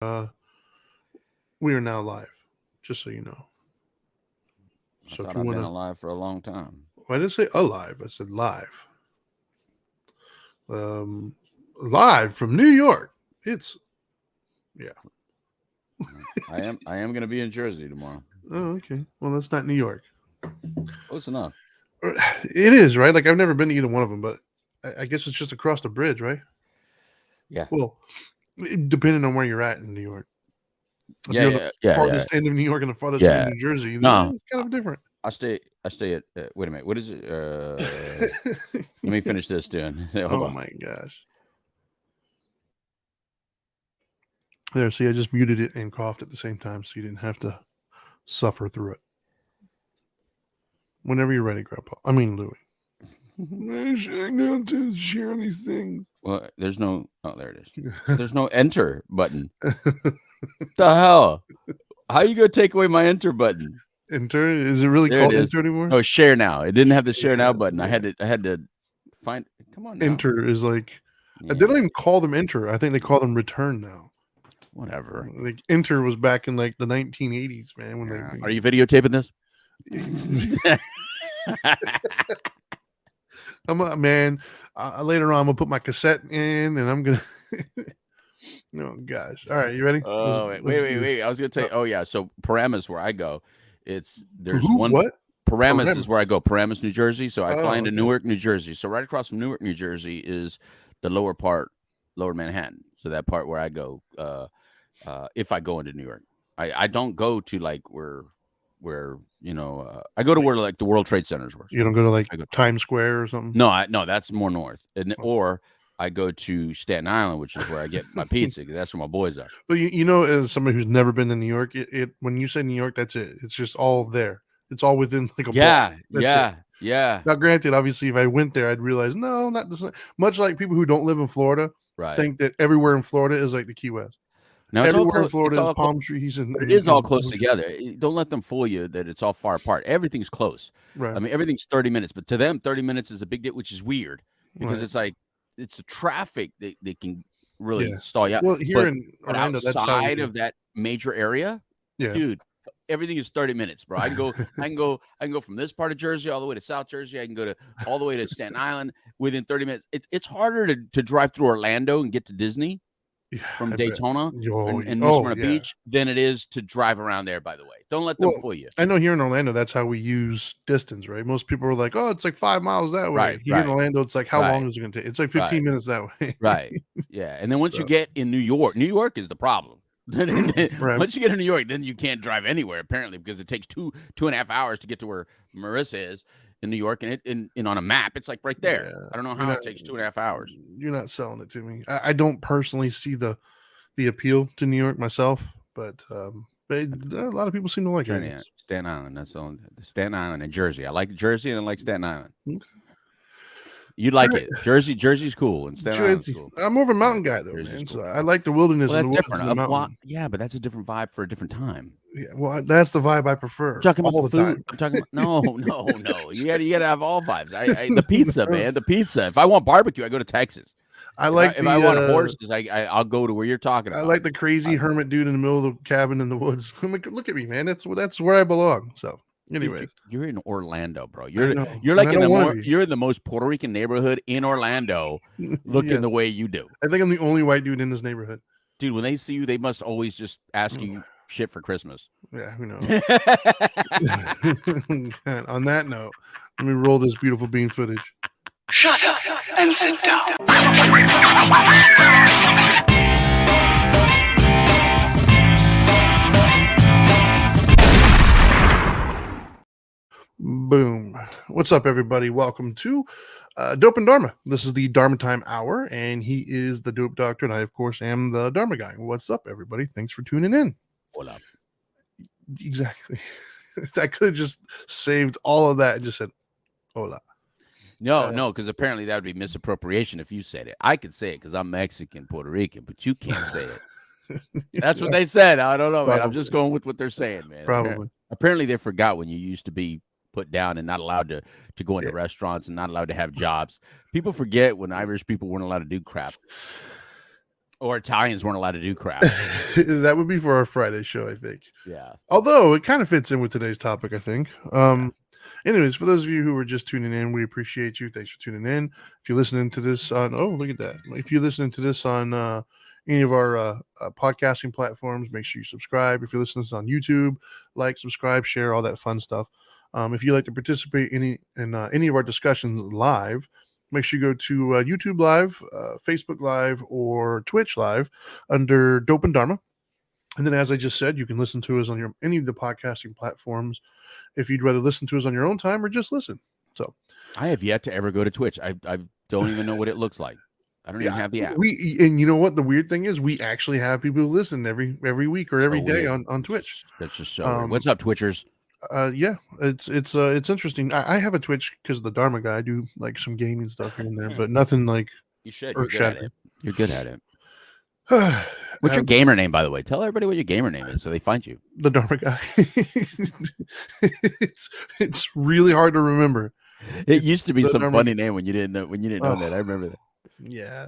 We are now live, just so you know. I So if thought you I've want been to, alive for a long time. I didn't say alive. I said live. Um, Live from New York. It's yeah. I am going to be in Jersey tomorrow. Oh, okay. Well, that's not New York. Close enough. It is right. Like I've never been to either one of them, but I guess it's just across the bridge, right? Yeah. Well, depending on where you're at in New York. If Yeah, you're on the yeah, yeah, yeah. farthest end of New York and the farthest end of Yeah. New Jersey, then No, it's kind of different. I stay at wait a minute. What is it? Let me finish this, dude. Hold Oh on. my gosh. There, see, I just muted it and coughed at the same time, so you didn't have to suffer through it. Whenever you're ready, Grandpa. I mean, Louie. I'm going to share these things. Well, there's no there it is. There's no enter button. The hell? How you going to take away my enter button? Enter? Is it really There it called is. enter anymore? No, share now. It didn't have the share now Yeah, button. yeah. I had to find Come on now. Enter is like they Yeah, don't even call them enter. I think they call them return now. whatever. Like enter was back in like the 1980s, man. When Yeah. they Are you videotaping this? man. Later on, I'm gonna put my cassette in, and I'm gonna. Oh gosh! All right, you ready? Oh, Let's do this. wait. I was gonna tell you. Oh yeah. So Paramus, where I go, there's Who? one. What? Paramus Paramus. is where I go. Paramus, New Jersey. So I fly Oh, into okay. Newark, New Jersey. So right across from Newark, New Jersey is the lower part, lower Manhattan. So that part where I go, if I go into New York, I don't go to like where I go to Like where like the World Trade Centers were. you don't go to like I go. Times Square or something. No, that's more north, or I go to Staten Island, which is where I get my pizza. 'Cause that's where my boys are. But you know, as somebody who's never been to New York, it when you say New York, that's it. It's just all there. It's all within like a block. Yeah, That's it. yeah. Now, granted, obviously, if I went there, I'd realize no, not the same. Much like people who don't live in Florida Right. think that everywhere in Florida is like the Key West. Now it's all Everywhere in close. It's Florida is all close, palm trees and, but it is all close palm trees. together. Don't let them fool you that it's all far apart. Everything's close. Right. I mean, everything's 30 minutes, but to them, 30 minutes is a big deal, which is weird because Right. it's like it's the traffic that they can really Yeah. stall you out. Well, here But in but Orlando, that's how outside we. of that major area, Yeah. dude, everything is 30 minutes, bro. I can go from this part of Jersey all the way to South Jersey. I can go to all the way to Staten Island within 30 minutes. It's harder to drive through Orlando and get to Disney Yeah, from I bet. Daytona Oh, and New oh, Smyrna yeah. Beach than it is to drive around there, by the way. Don't let them Well, fool you. I know here in Orlando, that's how we use distance, right? Most people are like, "Oh, it's like 5 miles that way." Right, Here in right, Orlando, it's like, "How long right, is it gonna take?" It's like 15 right, minutes that way. right. Yeah. And then once you So, get in New York is the problem. right. Once you get in New York, then you can't drive anywhere, apparently, because it takes 2.5 hours to get to where Marissa is in New York. And on a map, it's like right there. Yeah. I don't know You're how not it takes 2.5 hours. you're not selling it to me. I don't personally see the appeal to New York myself, but a lot of people seem to like it, I guess. Staten Island. That's the only Staten Island and Jersey. I like Jersey and I like Staten Island. Okay. You'd like Alright. it. Jersey's cool and Staten Island's Jersey. cool. I'm more of a Yeah, mountain guy though, Jersey's man. So cool. I like the wilderness Well, and the that's woods different. and the mountain. Yeah, but that's a different vibe for a different time. Yeah, well, that's the vibe I prefer I'm talking about all the the food. time. I'm talking about no. You gotta have all vibes. The pizza, man. The pizza. If I want barbecue, I go to Texas. I If like I want the horses, I'll go to where you're talking I about. like the crazy hermit dude in the middle of the cabin in the woods. I'm like, look at me, man. That's where I belong. So, Dude, anyways, you're in Orlando, bro. I You're know, you're and like I in the don't want to you're in the most Puerto Rican neighborhood in Orlando, be. looking Yes, the way you do, I think I'm the only white dude in this neighborhood. dude. When they see you, they must always just ask you shit for Christmas. Yeah, who knows? And on that note, let me roll this beautiful bean footage. Shut up and sit down. Boom. What's up, everybody? Welcome to Dope and Dharma. This is the Dharma Time Hour, and he is the Dope Doctor, and I, of course, am the Dharma Guy. What's up, everybody? Thanks for tuning in. Hola. Exactly. I could have just saved all of that and just said, hola. No, because apparently that would be misappropriation if you said it. I could say it because I'm Mexican, Puerto Rican, but you can't say it. That's what they said. I don't know, man. I'm just going with what they're saying, man. Probably. Apparently they forgot when you used to be put down and not allowed to go into restaurants and not allowed to have jobs. People forget when Irish people weren't allowed to do crap. Or Italians weren't allowed to do crap. That would be for our Friday show, I think. Yeah. Although it kind of fits in with today's topic, I think. Anyways, for those of you who are just tuning in, we appreciate you. Thanks for tuning in. If you're listening to this on, look at that. If you're listening to this on any of our podcasting platforms, make sure you subscribe. If you're listening to this on YouTube, like, subscribe, share, all that fun stuff. If you'd like to participate in any of our discussions live, make sure you go to YouTube Live, Facebook Live, or Twitch Live under Dope and Dharma. And then, as I just said, you can listen to us on any of the podcasting platforms if you'd rather listen to us on your own time or just listen. So, I have yet to ever go to Twitch. I don't even know what it looks like. I don't even have the app. And you know what? The weird thing is, we actually have people who listen every week or every day on Twitch. That's just so weird. What's up, Twitchers? Yeah, it's interesting. I have a Twitch because of the Dharma guy. I do like some gaming stuff here and there, but nothing like you should. You're good at it. You're good at it. What's your gamer name, by the way? Tell everybody what your gamer name is so they find you. The Dharma guy. it's really hard to remember. It used to be some funny name when you didn't know that. I remember that. Yeah.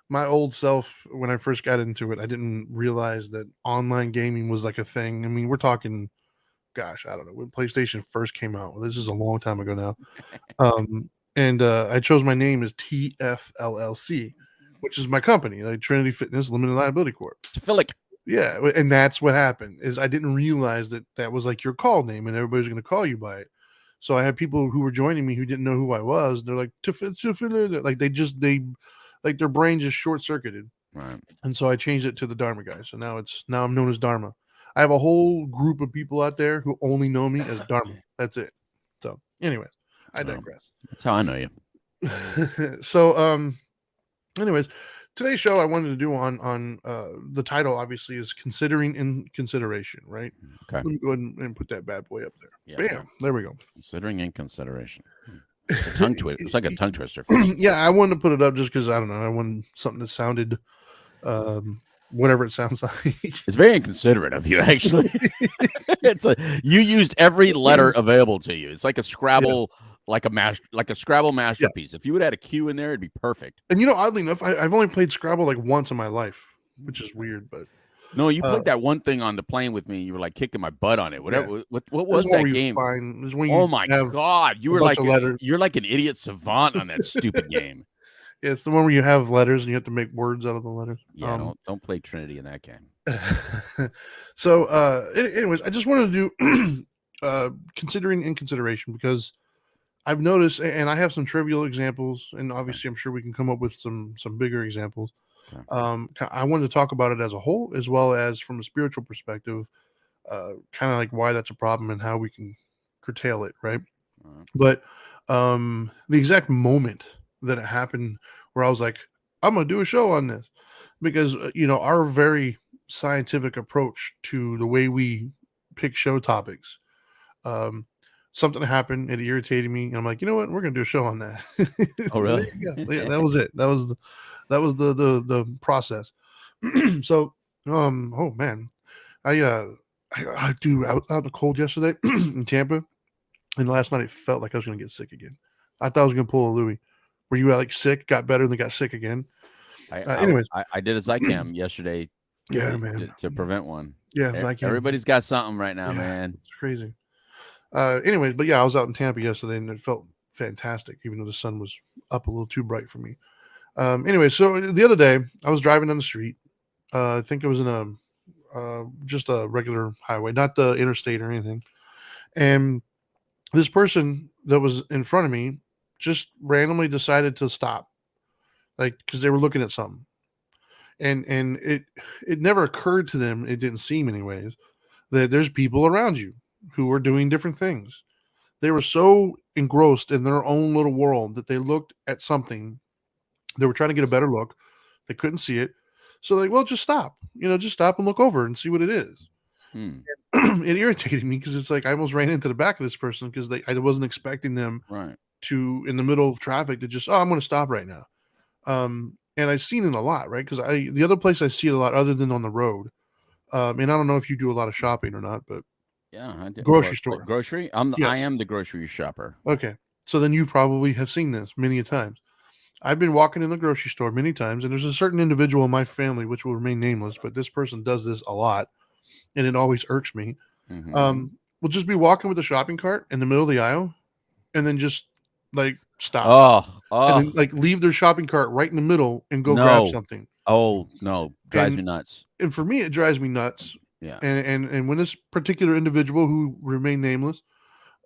My old self, when I first got into it, I didn't realize that online gaming was like a thing. I mean, we're talking, gosh, I don't know, when PlayStation first came out. Well, this is a long time ago now. And I chose my name as TFLLC, which is my company, like Trinity Fitness Limited Liability Corp. Philic. Yeah, and that's what happened. Is I didn't realize that was like your call name, and everybody's going to call you by it. So I had people who were joining me who didn't know who I was. They're like, like they like their brain just short circuited. Right. And so I changed it to the Dharma guy. So now I'm known as Dharma. I have a whole group of people out there who only know me as Dharma. That's it. So, anyways, I digress. That's how I know you. So, anyways, today's show I wanted to do on the title obviously is considering in consideration, right? Okay. Let me go ahead and put that bad boy up there. Yeah. Bam. There we go. Considering in consideration. It's a tongue twister. It's like a tongue twister. Yeah, I wanted to put it up just because I don't know. I wanted something that sounded whatever it sounds like. It's very inconsiderate of you, actually. You used every letter available to you. It's like a Scrabble, like a Scrabble masterpiece. If you would add a Q in there, it'd be perfect. And oddly enough, I've only played Scrabble like once in my life, which is weird. But no, you played that one thing on the plane with me. You were like kicking my butt on it. Whatever. Yeah. What was that game? Oh my God! You were like you're like an idiot savant on that stupid game. Yeah, it's the one where you have letters and you have to make words out of the letters. Yeah, don't play Trinity in that game. So, anyways, I just wanted to do considering in consideration because I've noticed, and I have some trivial examples, and obviously I'm sure we can come up with some bigger examples. Okay. I wanted to talk about it as a whole, as well as from a spiritual perspective, kind of like why that's a problem and how we can curtail it, right? But the exact moment that it happened where I was like, I'm going to do a show on this because, our very scientific approach to the way we pick show topics, something happened, it irritated me, and I'm like, you know what, we're going to do a show on that. Oh, really? Yeah, that was it. That was the process. So, oh man, I do out in the cold yesterday in Tampa, and last night it felt like I was going to get sick again. I thought I was going to pull a Louis. Were you like sick, got better, and then got sick again? Anyways, I did a Zycam yesterday. Yeah, man, to prevent one. Yeah, Zycam. Everybody's got something right now, man. It's crazy. Anyways, but yeah, I was out in Tampa yesterday, and it felt fantastic, even though the sun was up a little too bright for me. Anyway, so the other day I was driving down the street. I think it was in just a regular highway, not the interstate or anything. And this person that was in front of me just randomly decided to stop, like because they were looking at something, and it never occurred to them. It didn't seem, anyways, that there's people around you who are doing different things. They were so engrossed in their own little world that they looked at something. They were trying to get a better look. They couldn't see it. So like, well, just stop, just stop and look over and see what it is. It irritated me because it's like I almost ran into the back of this person because I wasn't expecting them to, in the middle of traffic, to just, I'm going to stop right now. And I've seen it a lot, right? Because the other place I see it a lot other than on the road. And I don't know if you do a lot of shopping or not, but yeah, I do. Grocery store. Grocery? I am the grocery shopper. Okay. So then you probably have seen this many a times. I've been walking in the grocery store many times, and there's a certain individual in my family, which will remain nameless, but this person does this a lot, and it always irks me. We'll just be walking with a shopping cart in the middle of the aisle, and then just like stop, and then like leave their shopping cart right in the middle and go grab something. Oh no, drives me nuts. And for me, it drives me nuts. Yeah. And when this particular individual who remain nameless,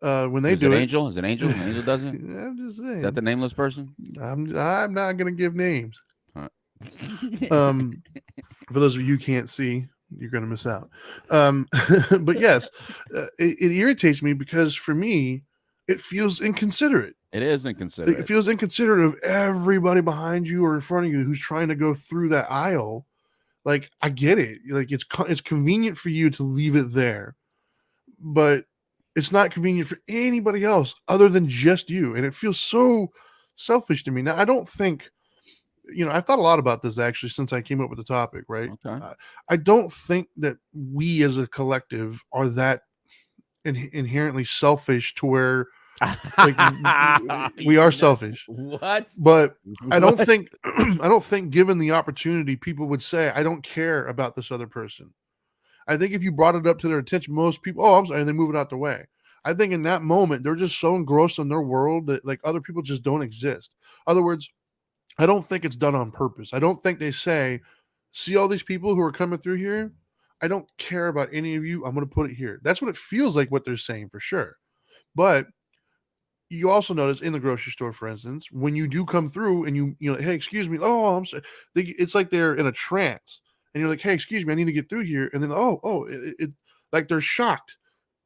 when they do it, Angel? Is it Angel? Angel does it? I'm just saying. Is that the nameless person? I'm not gonna give names. For those of you who can't see, you're gonna miss out. But yes, it irritates me because for me, it feels inconsiderate. It is inconsiderate. It feels inconsiderate of everybody behind you or in front of you who's trying to go through that aisle. Like, I get it. Like, it's convenient for you to leave it there, but it's not convenient for anybody else other than just you. And it feels so selfish to me. Now, I don't think, I've thought a lot about this actually since I came up with the topic, right? Okay. I don't think that we as a collective are that inherently selfish to where like we are selfish. What? But I don't think given the opportunity, people would say, I don't care about this other person. I think if you brought it up to their attention, most people, I'm sorry, and they move it out the way. I think in that moment, they're just so engrossed in their world that like other people just don't exist. In other words, I don't think it's done on purpose. I don't think they say, see all these people who are coming through here? I don't care about any of you. I'm going to put it here. That's what it feels like what they're saying for sure. But you also notice in the grocery store, for instance, when you do come through and you hey, excuse me. Oh, I'm sorry. It's like they're in a trance and you're like, hey, excuse me, I need to get through here. And then, it like they're shocked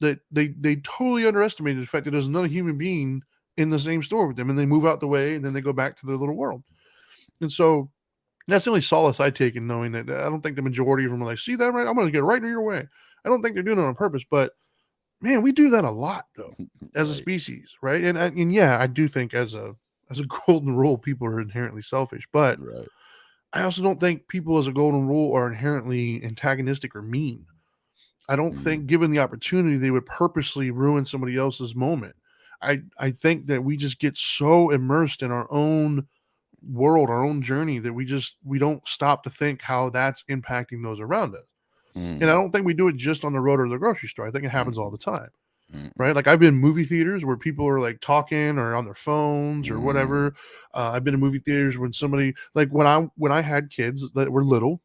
that they totally underestimated the fact that there's another human being in the same store with them, and they move out the way and then they go back to their little world. And so that's the only solace I take in knowing that I don't think the majority of them are like, see that, right? I'm going to get right in your way. I don't think they're doing it on purpose, but man, we do that a lot though, as a species, right? And yeah, I do think as a golden rule, people are inherently selfish, but I also don't think people as a golden rule are inherently antagonistic or mean. I don't think given the opportunity, they would purposely ruin somebody else's moment. I think that we just get so immersed in our own world, our own journey, that we don't stop to think how that's impacting those around us. And I don't think we do it just on the road or the grocery store. I think it happens all the time, right? Like I've been in movie theaters where people are like talking or on their phones or whatever. I've been in movie theaters when somebody, like when I had kids that were little,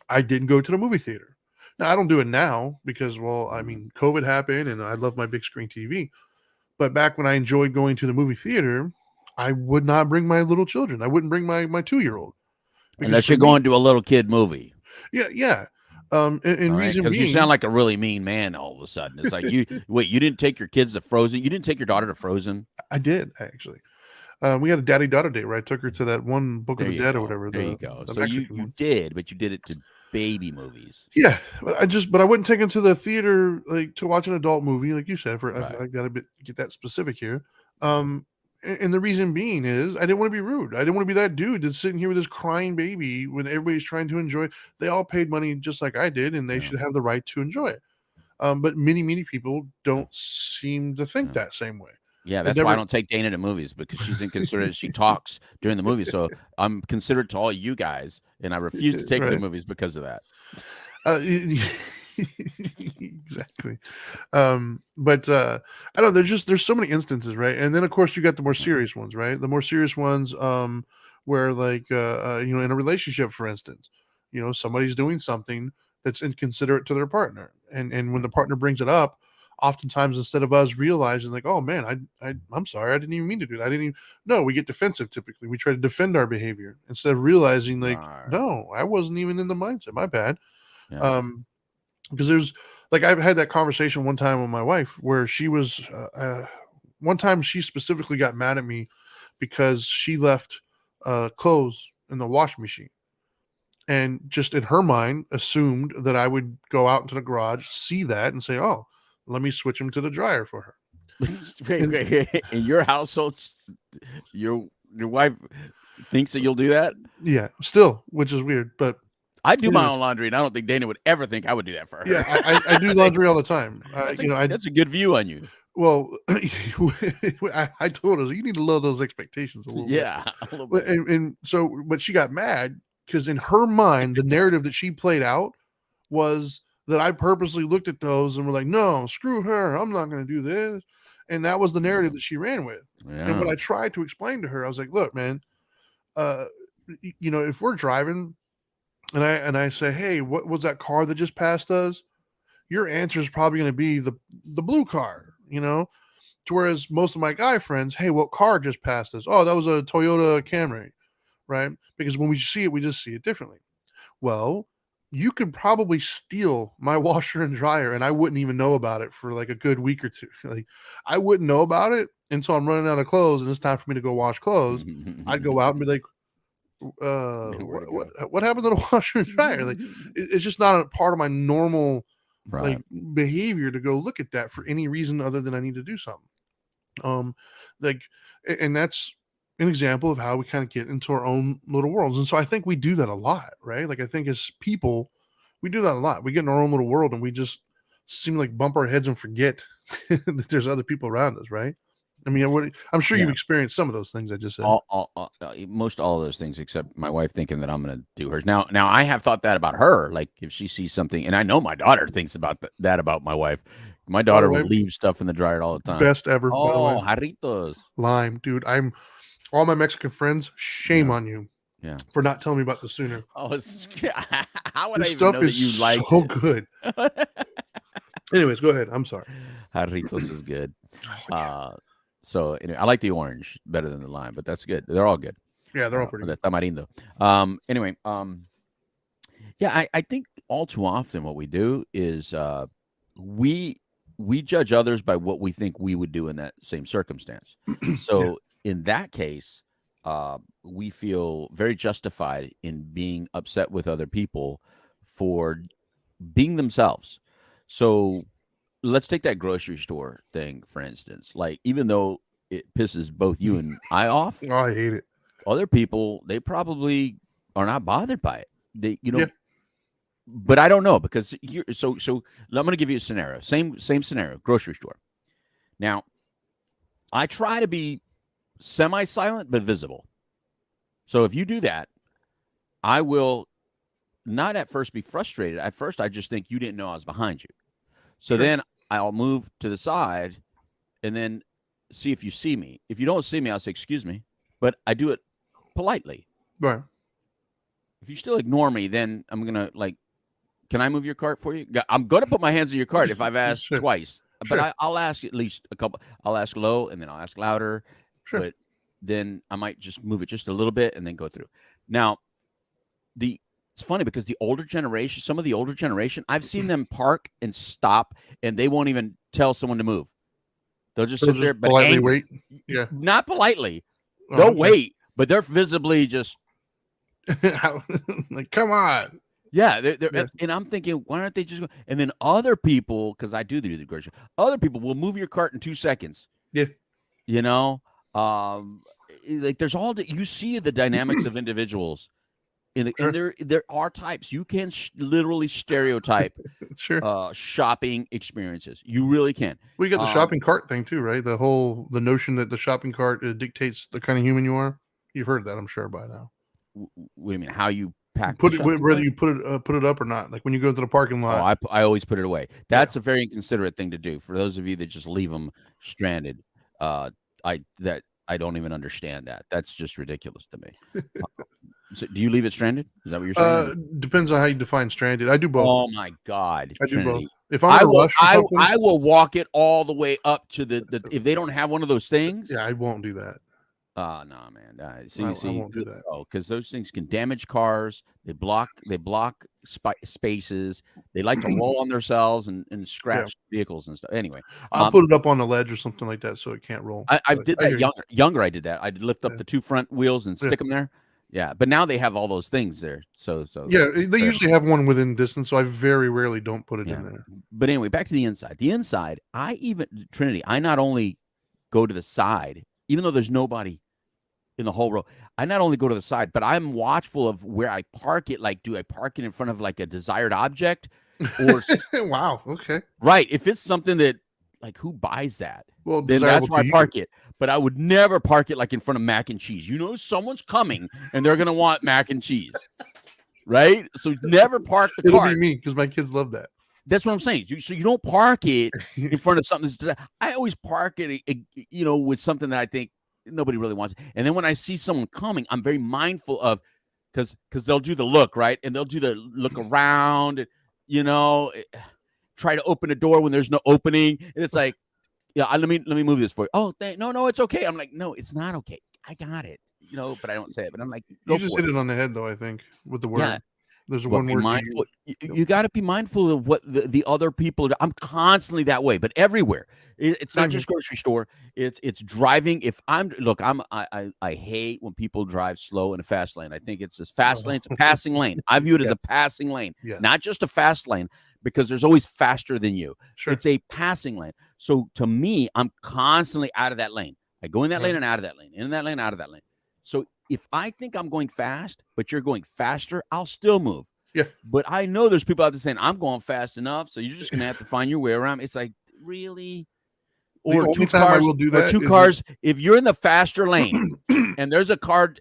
I didn't go to the movie theater. Now I don't do it now because, well, I mean, COVID happened and I love my big screen TV. But back when I enjoyed going to the movie theater, I would not bring my little children. I wouldn't bring my 2-year-old. Unless you're going to a little kid movie. Yeah. And reason because being, you sound like a really mean man all of a sudden. It's like you didn't take your kids to Frozen. You didn't take your daughter to Frozen. I did actually. We had a daddy-daughter date where I took her to that one Book of the Dead or whatever. There you go. So you did, but you did it to baby movies. Yeah, but I wouldn't take them to the theater like to watch an adult movie, like you said. I got to get that specific here. And the reason being is I didn't want to be rude. I didn't want to be that dude that's sitting here with this crying baby when everybody's trying to enjoy it. They all paid money just like I did, and they should have the right to enjoy it. But many people don't seem to think that same way. Yeah, that's why I don't take Dana to movies, because she's inconsiderate. She talks during the movie. So I'm considerate to all you guys, and I refuse to take her to movies because of that. Exactly. But I don't know, there's so many instances, right? And then of course you got the more serious ones, right? The more serious ones where like in a relationship, for instance, somebody's doing something that's inconsiderate to their partner, and when the partner brings it up, oftentimes instead of us realizing like, oh man, I'm sorry, I didn't even mean to do that, we get defensive. Typically we try to defend our behavior instead of realizing like, no, I wasn't even in the mindset, my bad. Because there's like, I've had that conversation one time with my wife where she was one time she specifically got mad at me because she left clothes in the washing machine, and just in her mind assumed that I would go out into the garage, see that, and say, oh, let me switch them to the dryer for her. In your household, your wife thinks that you'll do that? Yeah, still, which is weird, but I do my own laundry, and I don't think Dana would ever think I would do that for her. Yeah, I do laundry all the time. That's a good view on you. Well, I told her, you need to lower those expectations a little bit. Yeah, a little bit. And so, but she got mad because in her mind, the narrative that she played out was that I purposely looked at those and were like, no, screw her. I'm not going to do this. And that was the narrative that she ran with. And what Yeah. I tried to explain to her, I was like, look, man, if we're driving and I say, hey, what was that car that just passed us? Your answer is probably going to be the blue car, to whereas most of my guy friends, hey, what car just passed us? Oh, that was a Toyota Camry, right? Because when we see it, we just see it differently. Well, you could probably steal my washer and dryer and I wouldn't even know about it for like a good week or two. Like I wouldn't know about it until I'm running out of clothes and it's time for me to go wash clothes. I'd go out and be like, what happened to the washer and dryer? Like it's just not a part of my normal Right. like behavior to go look at that for any reason other than I need to do something. Like, and that's an example of how we kind of get into our own little worlds. And so I think we do that a lot, right? Like I think as people, we do that a lot. We get in our own little world and we just seem like bump our heads and forget that there's other people around us, right? I mean, I'm sure you've experienced some of those things I just said. Most all of those things, except my wife thinking that I'm going to do hers. Now, I have thought that about her. Like if she sees something, and I know my daughter thinks about that about my wife. My daughter will leave stuff in the dryer all the time. Best ever. Oh, by the way. jarritos. Lime, dude. All my Mexican friends. Shame on you. Yeah. For not telling me about this sooner. Oh, how would this I even stuff know is that you like so it? good. Anyways, go ahead. I'm sorry. Jarritos is good. Yeah. So anyway, I like the orange better than the lime, but that's good. They're all good. Yeah, they're all pretty the good. tamarindo. Anyway, yeah, I think all too often what we do is we judge others by what we think we would do in that same circumstance. So in that case, we feel very justified in being upset with other people for being themselves. So let's take that grocery store thing, for instance. Like, even though it pisses both you and I off, Oh, I hate it. other people, they probably are not bothered by it. They, Yeah. but I don't know because so I'm going to give you a scenario. Same scenario, grocery store. Now, I try to be semi-silent but visible. So if you do that, I will not at first be frustrated. At first, I just think you didn't know I was behind you. So then I'll move to the side and then see if you see me. If you don't see me, I'll say, excuse me. But I do it politely. Right. If you still ignore me, then I'm going to can I move your cart for you? I'm going to put my hands in your cart if I've asked twice. Sure. But I'll ask at least a couple. I'll ask low and then I'll ask louder. Sure. But then I might just move it just a little bit and then go through. Now, it's funny because some of the older generation, I've seen them park and stop and they won't even tell someone to move. They'll just sit there, but politely wait. Yeah. Not politely. They'll wait, but they're visibly just like, come on. Yeah, and I'm thinking, why aren't they just go? And then other people, because I do the grocery, other people will move your cart in 2 seconds. Yeah. Like there's you see the dynamics of individuals. And there are types. You can literally stereotype shopping experiences. You really can. We got the shopping cart thing too, right? The notion that the shopping cart dictates the kind of human you are. You've heard that, I'm sure, by now. What do you mean? How you pack put it, whether you put it up or not? Like when you go to the parking lot. I always put it away. That's a very inconsiderate thing to do. For those of you that just leave them stranded, I don't even understand that. That's just ridiculous to me. So do you leave it stranded? Is that what you're saying? Depends on how you define stranded. I do both. Oh my God! I Trinity. do both. If I'm in a rush, I will walk it all the way up to the if they don't have one of those things. Yeah, I won't do that. No, man. I won't do that. Oh, because those things can damage cars. They block spaces. They like to roll on themselves and scratch vehicles and stuff. Anyway, I'll put it up on the ledge or something like that so it can't roll. I did that younger. I did that. I'd lift up the 2 front wheels and stick them there. Yeah, but now they have all those things there. So yeah, they usually have one within distance. So I very rarely don't put it in there. But anyway, back to the inside. The inside, Trinity, I not only go to the side, even though there's nobody in the whole row. I not only go to the side, but I'm watchful of where I park it. Like, do I park it in front of like a desired object? Or wow, okay. Right. If it's something that like who buys that? Well, Then desirable that's where to I you. park it. But I would never park it like in front of mac and cheese. You know, someone's coming and they're gonna want mac and cheese, right? So never park the It'll car. be me because my kids love that. That's what I'm saying. So you don't park it in front of something that's. I always park it, with something that I think nobody really wants. And then when I see someone coming, I'm very mindful of because they'll do the look, right, and they'll do the look around, try to open a door when there's no opening, and it's like, yeah, let me move this for you. Oh, no, it's okay. I'm like, no, it's not okay. I got it, but I don't say it. But I'm like, go You just for hit it. it on the head, though. I think with the word. Yeah. There's Well, one be word. mindful. You got to be mindful of what the other people. I'm constantly that way, but everywhere. It's not just grocery store. It's driving. If I hate when people drive slow in a fast lane. I think it's this fast lane. It's a passing lane. I view it as a passing lane, not just a fast lane, because there's always faster than you. Sure. It's a passing lane. So to me, I'm constantly out of that lane. I go in that lane and out of that lane, in that lane, out of that lane. So if I think I'm going fast, but you're going faster, I'll still move. Yeah. But I know there's people out there saying, I'm going fast enough, so you're just going to have to find your way around. It's like, really? Or two cars. If you're in the faster lane and there's a car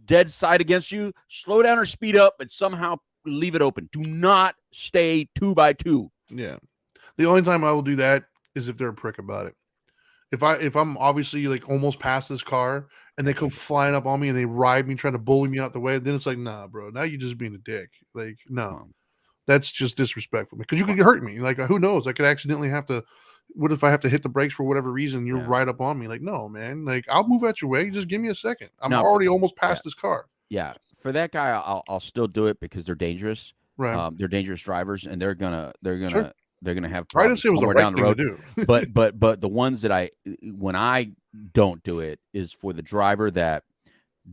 dead side against you, slow down or speed up, but somehow leave it open. Do not stay 2 by 2. Yeah. The only time I will do that is if they're a prick about it. If I'm obviously like almost past this car and they come flying up on me and they ride me trying to bully me out the way, then it's like, nah, bro, now you're just being a dick. Like, no, that's just disrespectful because you could hurt me. Like, who knows? I could accidentally have to. What if I have to hit the brakes for whatever reason? You're right up on me. Like, no, man. Like, I'll move out your way. Just give me a second. I'm already almost past this car. Yeah, for that guy, I'll still do it because they're dangerous. Right. They're dangerous drivers, and they're gonna Sure. they're gonna have I didn't say it was the right down the road. thing to do. but the ones that when I don't do it is for the driver that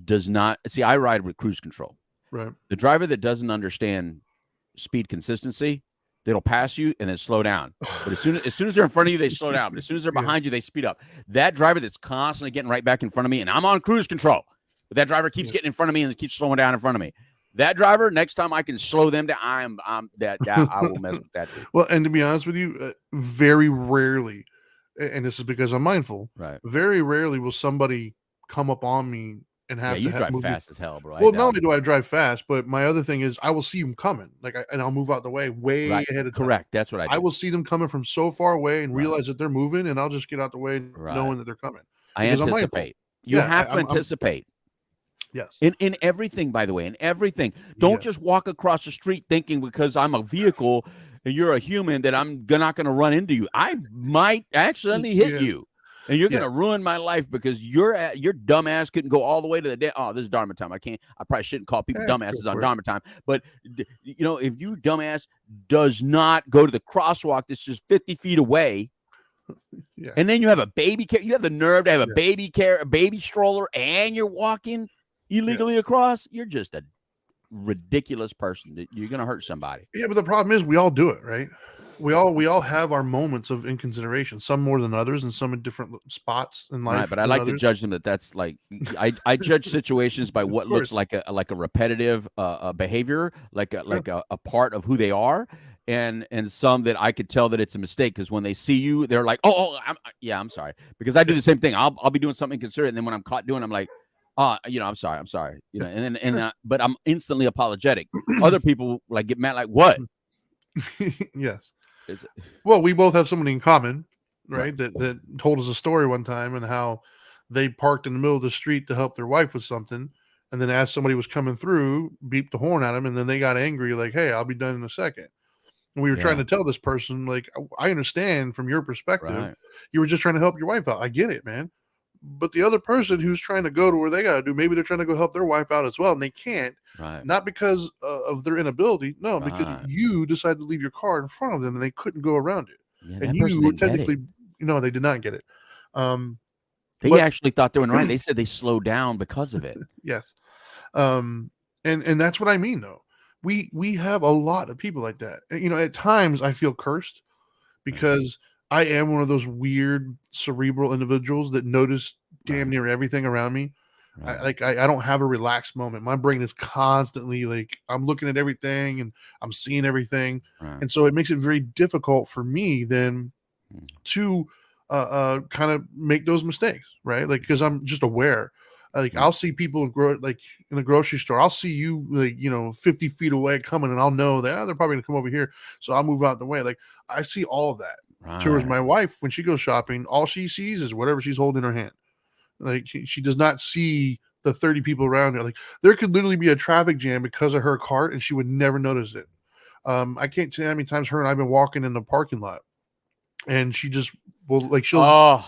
does not see. I ride with cruise control. Right. The driver that doesn't understand speed consistency, they'll pass you and then slow down. But as soon as they're in front of you, they slow down. But as soon as they're behind you, they speed up. That driver that's constantly getting right back in front of me, and I'm on cruise control, but that driver keeps getting in front of me and keeps slowing down in front of me. That driver, next time I can slow them down, I will mess with that dude. Well, and to be honest with you, very rarely, and this is because I'm mindful, right? Very rarely will somebody come up on me and have you to drive fast as hell, bro. Well, not only do I drive fast, but my other thing is I will see them coming, and I'll move out the way ahead of time. Correct. That's what I do. I will see them coming from so far away and realize that they're moving, and I'll just get out the way knowing that they're coming. I anticipate. You have to anticipate. Yes. In everything, by the way, in everything. Don't just walk across the street thinking because I'm a vehicle and you're a human that I'm not going to run into you. I might accidentally hit you. And you're going to ruin my life because your dumbass couldn't go all the way to the Oh, this is Dharma Time. I probably shouldn't call people dumbasses on Dharma Time. But, if you dumbass does not go to the crosswalk that's just 50 feet away, and then you have a baby carrier, you have the nerve to have a baby carrier, a baby stroller, and you're walking illegally across, you're just a ridiculous person. That you're going to hurt somebody. Yeah, but the problem is we all do it, right? We all have our moments of inconsideration, some more than others, and some in different spots in life. Right, but I like to judge them that's like I judge situations by what looks like a repetitive behavior, like a part of who they are, and some that I could tell that it's a mistake because when they see you, they're like, I'm sorry, because I do the same thing. I'll be doing something considerate, and then when I'm caught doing, I'm like, I'm sorry, but I'm instantly apologetic. Other people get mad, like what? Yes. Well, we both have somebody in common, right? That told us a story one time and how they parked in the middle of the street to help their wife with something, and then as somebody was coming through, beeped the horn at them, and then they got angry, like, "Hey, I'll be done in a second." And we were trying to tell this person, like, I understand from your perspective, you were just trying to help your wife out. I get it, man. But the other person who's trying to go to where they got to do, maybe they're trying to go help their wife out as well, and they can't. Right. Not because of their inability, no, because you decided to leave your car in front of them and they couldn't go around it. Yeah, and you were technically, they did not get it. They actually thought they were right. They said they slowed down because of it. Yes. And that's what I mean, though. We have a lot of people like that. At times I feel cursed because I am one of those weird cerebral individuals that notice damn near everything around me. Right. I don't have a relaxed moment. My brain is constantly I'm looking at everything and I'm seeing everything. Right. And so it makes it very difficult for me then to kind of make those mistakes, right? Like, because I'm just aware. Like, I'll see people in the grocery store. I'll see you 50 feet away coming, and I'll know that they're probably gonna come over here, so I'll move out the way. Like, I see all of that. Whereas my wife, when she goes shopping, all she sees is whatever she's holding in her hand. Like, she does not see the 30 people around her. Like, there could literally be a traffic jam because of her cart, and she would never notice it. I can't say how many times her and I've been walking in the parking lot, and she just will, like, she'll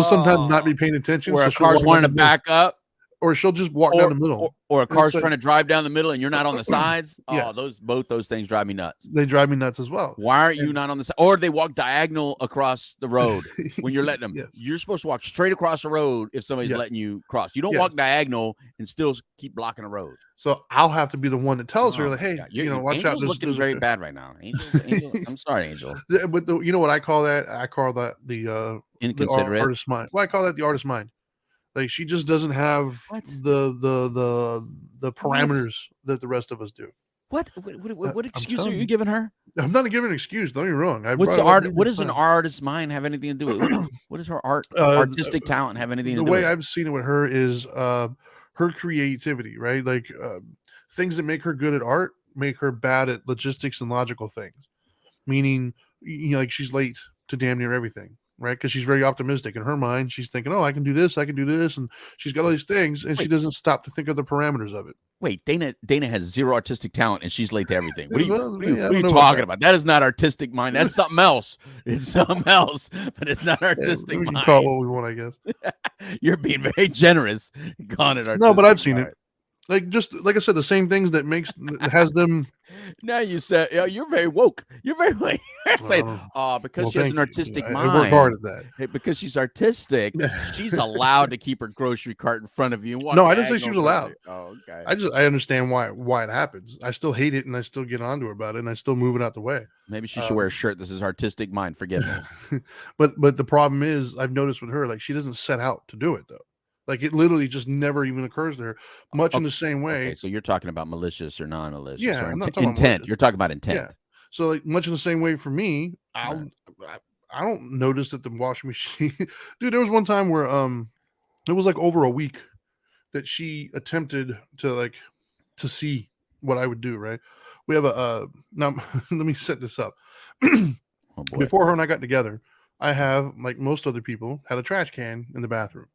sometimes not be paying attention. Where So a she'll car's walk wanting down to the middle, back up, or she'll just walk down the middle. or a And car's it's like, trying to drive down the middle and you're not on the sides. Yes. Both those things drive me nuts. they drive me nuts as well. Why aren't you not on the side? Or they walk diagonal across the road when you're letting them. Yes. You're supposed to walk straight across the road if somebody's Yes. letting you cross. You don't Yes. walk diagonal and still keep blocking the road. So I'll have to be the one that tells her, Oh like, my hey, God. watch out. Angel's looking very bad right now. Angel, I'm sorry, Angel. But you know what I call that? I call that the Inconsiderate. artist mind. Well, I call that the artist mind. Like, she just doesn't have What? the parameters that the rest of us do. What I'm excuse are telling you you. giving her? I'm not giving an excuse. Don't get me wrong. What's the art? What does an artist's mind have anything to do with it? What does her artistic talent have anything to The do with way it? I've seen it with her is her creativity, right? Like, things that make her good at art make her bad at logistics and logical things. Meaning, like, she's late to damn near everything, right? Because she's very optimistic. In her mind, she's thinking, oh, I can do this, and she's got all these things, and she doesn't stop to think of the parameters of it. Wait, Dana has zero artistic talent and she's late to everything. What are you know talking about? That is not artistic mind. That's something else. It's something else, but it's not artistic We can mind. call it what we want, I guess. You're being very generous calling it artistic. No, but I've seen mind. it. Like, just like I said, the same things that has them. Now you said, you're very woke. You're very like, because she has an artistic mind. I work hard at that. Hey, because she's artistic, she's allowed to keep her grocery cart in front of you. And walk No, I didn't say she was diagonal allowed. Oh, okay. I understand why it happens. I still hate it, and I still get onto her about it, and I still move it out the way. Maybe she should wear a shirt. This is artistic mind. Forgive me. But the problem is, I've noticed with her, like, she doesn't set out to do it though. Like, it literally just never even occurs to her. Much in the same way. Okay, so you're talking about malicious or non-malicious? Yeah, or I'm not talking about intent. malicious. You're talking about intent. Yeah. So, like, much in the same way for me, I don't notice that the washing machine. Dude, there was one time where it was like over a week that she attempted to see what I would do. Right? We have now. Let me set this up. Oh boy. Before her and I got together, I have, like most other people, had a trash can in the bathroom.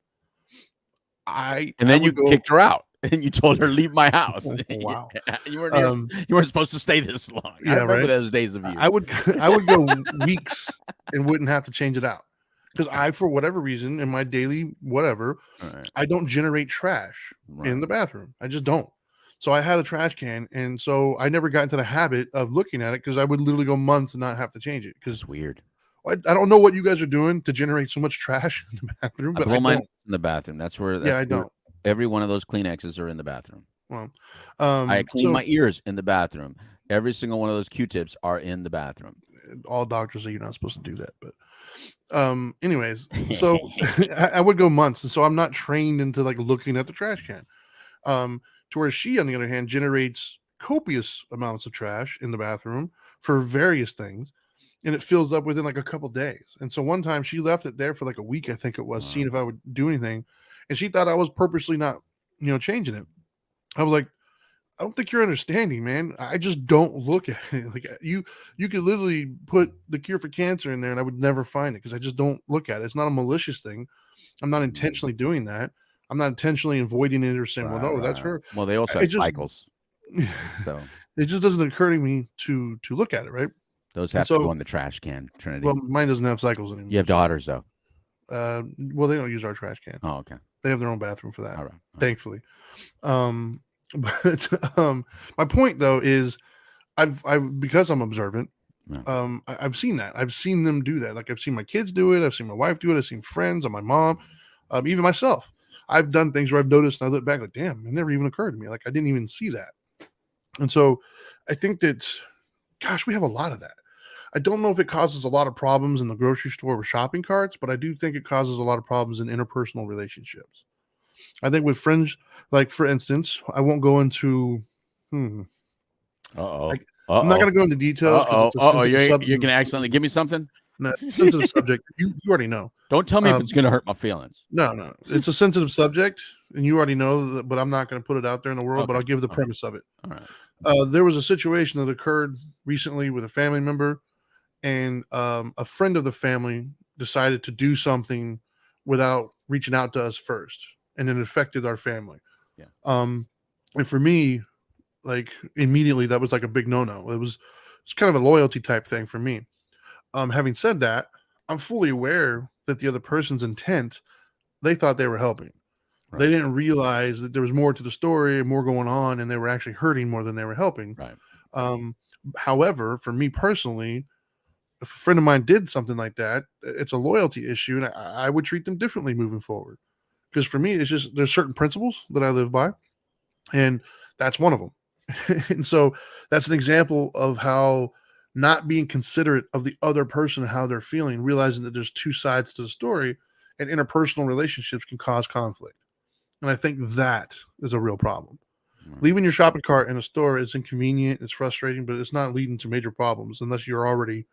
And then you kicked her out and you told her, leave my house. Wow. You weren't supposed to stay this long. I remember those days of you. I would go weeks and wouldn't have to change it out. Because I, for whatever reason, in my daily whatever, I don't generate trash in the bathroom. I just don't. So I had a trash can, and so I never got into the habit of looking at it, because I would literally go months and not have to change it. Because it's weird. I don't know what you guys are doing to generate so much trash in the bathroom. But I blow mine in the bathroom. That's where. I don't. Every one of those Kleenexes are in the bathroom. Well, I clean my ears in the bathroom. Every single one of those Q-tips are in the bathroom. All doctors say you're not supposed to do that, but anyways, so I would go months, and so I'm not trained into like looking at the trash can. To where she, on the other hand, generates copious amounts of trash in the bathroom for various things, and it fills up within like a couple days. And so one time she left it there for like a week, I think it was, seeing if I would do anything, and she thought I was purposely not, changing it. I was like, I don't think you're understanding, man. I just don't look at it. Like, you could literally put the cure for cancer in there, and I would never find it, because I just don't look at it. It's not a malicious thing. I'm not intentionally doing that. I'm not intentionally avoiding it or saying, well, no, that's her. Well, they also have cycles. So it just doesn't occur to me to look at it, right? Those have to go in the trash can, Trinity. Well, mine doesn't have cycles anymore. You have daughters, though. Well, they don't use our trash can. Oh, okay. They have their own bathroom for that. All right. Thankfully. But my point though is, I've because I'm observant, I've seen that. I've seen them do that. Like, I've seen my kids do it. I've seen my wife do it. I've seen friends and my mom, even myself. I've done things where I've noticed, and I look back like, damn, it never even occurred to me. Like, I didn't even see that. And so I think that, gosh, we have a lot of that. I don't know if it causes a lot of problems in the grocery store with shopping carts, but I do think it causes a lot of problems in interpersonal relationships. I think with friends, like, for instance, I won't go into, I'm not going to go into details. You're going to accidentally give me something? No, sensitive subject. You already know. Don't tell me if it's going to hurt my feelings. No. It's a sensitive subject, and you already know that, but I'm not going to put it out there in the world, but Okay. I'll give the All right. premise of it. All right. There was a situation that occurred recently with a family member, and a friend of the family decided to do something without reaching out to us first, and it affected our family. Yeah. And for me, like immediately, that was like a big no-no. It's kind of a loyalty type thing for me. Having said that, I'm fully aware that the other person's intent, they thought they were helping. Right. They didn't realize that there was more to the story, more going on, and they were actually hurting more than they were helping. Right. However, for me personally, if a friend of mine did something like that, it's a loyalty issue, and I would treat them differently moving forward. Because for me, it's just there's certain principles that I live by, and that's one of them. And so that's an example of how not being considerate of the other person and how they're feeling, realizing that there's two sides to the story, and interpersonal relationships can cause conflict. And I think that is a real problem. Right. Leaving your shopping cart in a store is inconvenient, it's frustrating, but it's not leading to major problems unless you're already,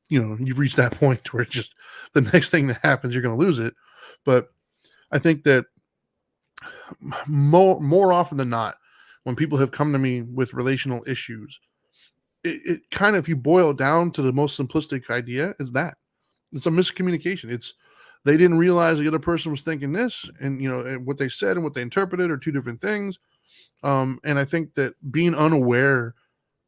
you've reached that point where it's just the next thing that happens, you're going to lose it. But I think that more often than not, when people have come to me with relational issues, it kind of, if you boil it down to the most simplistic idea, is that it's a miscommunication. It's they didn't realize the other person was thinking this, and what they said and what they interpreted are two different things. And I think that being unaware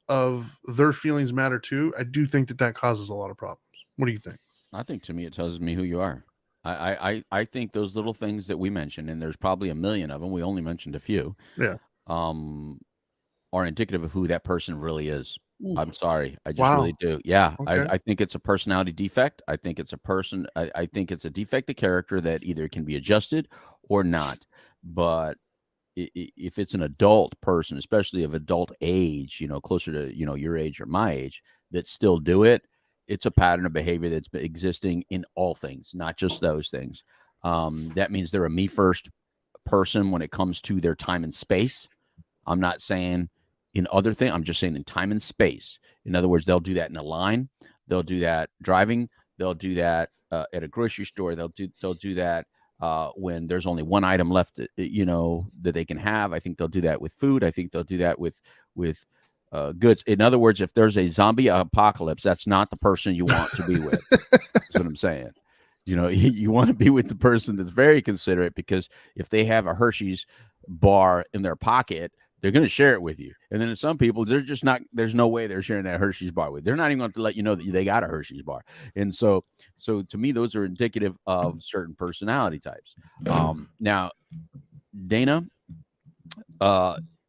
of their feelings matter too. I do think that causes a lot of problems. What do you think? I think to me, it tells me who you are. I think those little things that we mentioned, and there's probably a million of them. We only mentioned a few. Yeah. Are indicative of who that person really is. Ooh. I'm sorry. I just Wow. really do. Yeah. Okay. I think it's a personality defect. I think it's I think it's a defect of character that either can be adjusted or not. But if it's an adult person, especially of adult age, closer to, your age or my age, that still do it, it's a pattern of behavior that's been existing in all things, not just those things. That means they're a me first person when it comes to their time and space. I'm not saying in other things. I'm just saying in time and space. In other words, they'll do that in a line. They'll do that driving. They'll do that at a grocery store. They'll do that when there's only one item left, that they can have. I think they'll do that with food. I think they'll do that with goods. In other words, if there's a zombie apocalypse, that's not the person you want to be with. That's what I'm saying. You want to be with the person that's very considerate, because if they have a Hershey's bar in their pocket, they're going to share it with you. And then some people, they're just not, there's no way they're sharing that Hershey's bar with. They're not even going to let you know that they got a Hershey's bar. And so to me, those are indicative of certain personality types. Now, Dana